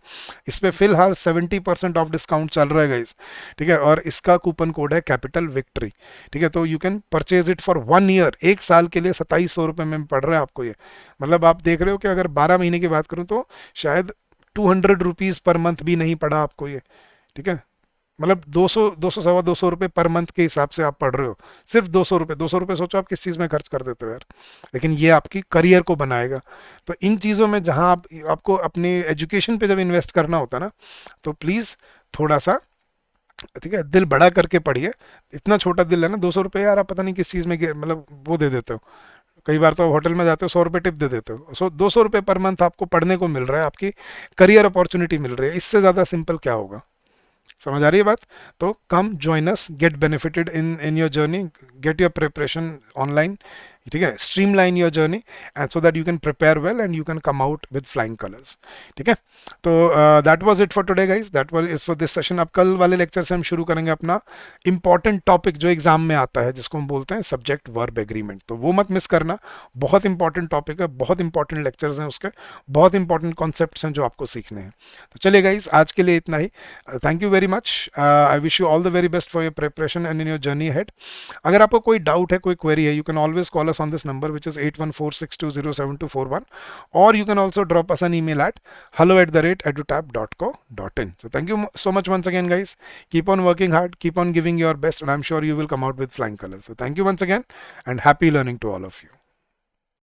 इस पर फिलहाल 70% ऑफ डिस्काउंट चल रहा है गाइस। ठीक है, और इसका कूपन कोड है कैपिटल विक्ट्री। ठीक है, तो you can purchase it for 1 year, 1 साल के लिए 2700 रुपये में पड़ रहा है आपको ये। मतलब आप देख रहे हो कि अगर 12 महीने की बात करूँ तो शायद 200 रुपीज़ पर मंथ भी नहीं पड़ा आपको ये। ठीक है, मतलब 200 सवा 200 रुपये पर मंथ के हिसाब से आप पढ़ रहे हो, सिर्फ 200 रुपये। 200 रुपये सोचो आप किस चीज़ में खर्च कर देते हो यार, लेकिन ये आपकी करियर को बनाएगा। तो इन चीज़ों में जहाँ आपको अपनी एजुकेशन पे जब इन्वेस्ट करना होता है ना, तो प्लीज़ थोड़ा सा, ठीक है, दिल बड़ा करके पढ़िए। इतना छोटा दिल है ना, 200 रुपये यार आप पता नहीं किस चीज़ में मतलब वो दे देते हो। कई बार तो होटल में जाते हो 100 रुपये टिप दे देते हो। 200 रुपये पर मंथ आपको पढ़ने को मिल रहा है, आपकी करियर अपॉर्चुनिटी मिल रही है, इससे ज़्यादा सिंपल क्या होगा। समझ आ रही है बात? तो come join us, get benefited in your journey, get your preparation online. ठीक है, streamline your journey and so that you can prepare well and you can come out with flying colours. ठीक है, तो that was it for today guys, that was it for this session. अब कल वाले लेक्चर से हम शुरू करेंगे अपना इंपॉर्टेंट टॉपिक जो एग्जाम में आता है, जिसको हम बोलते हैं सब्जेक्ट वर्ब एग्रीमेंट। तो वो मत मिस करना, बहुत इंपॉर्टेंट टॉपिक है, बहुत इंपॉर्टेंट लेक्चर्स हैं उसके, बहुत इंपॉर्टेंट कॉन्सेप्ट्स हैं जो आपको सीखने हैं। तो चलिए गाइस, आज के लिए इतना ही। Thank you very much, I wish you all the very best for your preparation and in your journey ahead. अगर आपको कोई डाउट है, कोई क्वेरी है, you can always call us on this number, which is 8146207241, or you can also drop us an email at hello@edutap.co.in. So thank you so much once again guys, keep on working hard, keep on giving your best, and I'm sure you will come out with flying colors. So thank you once again and happy learning to all of you.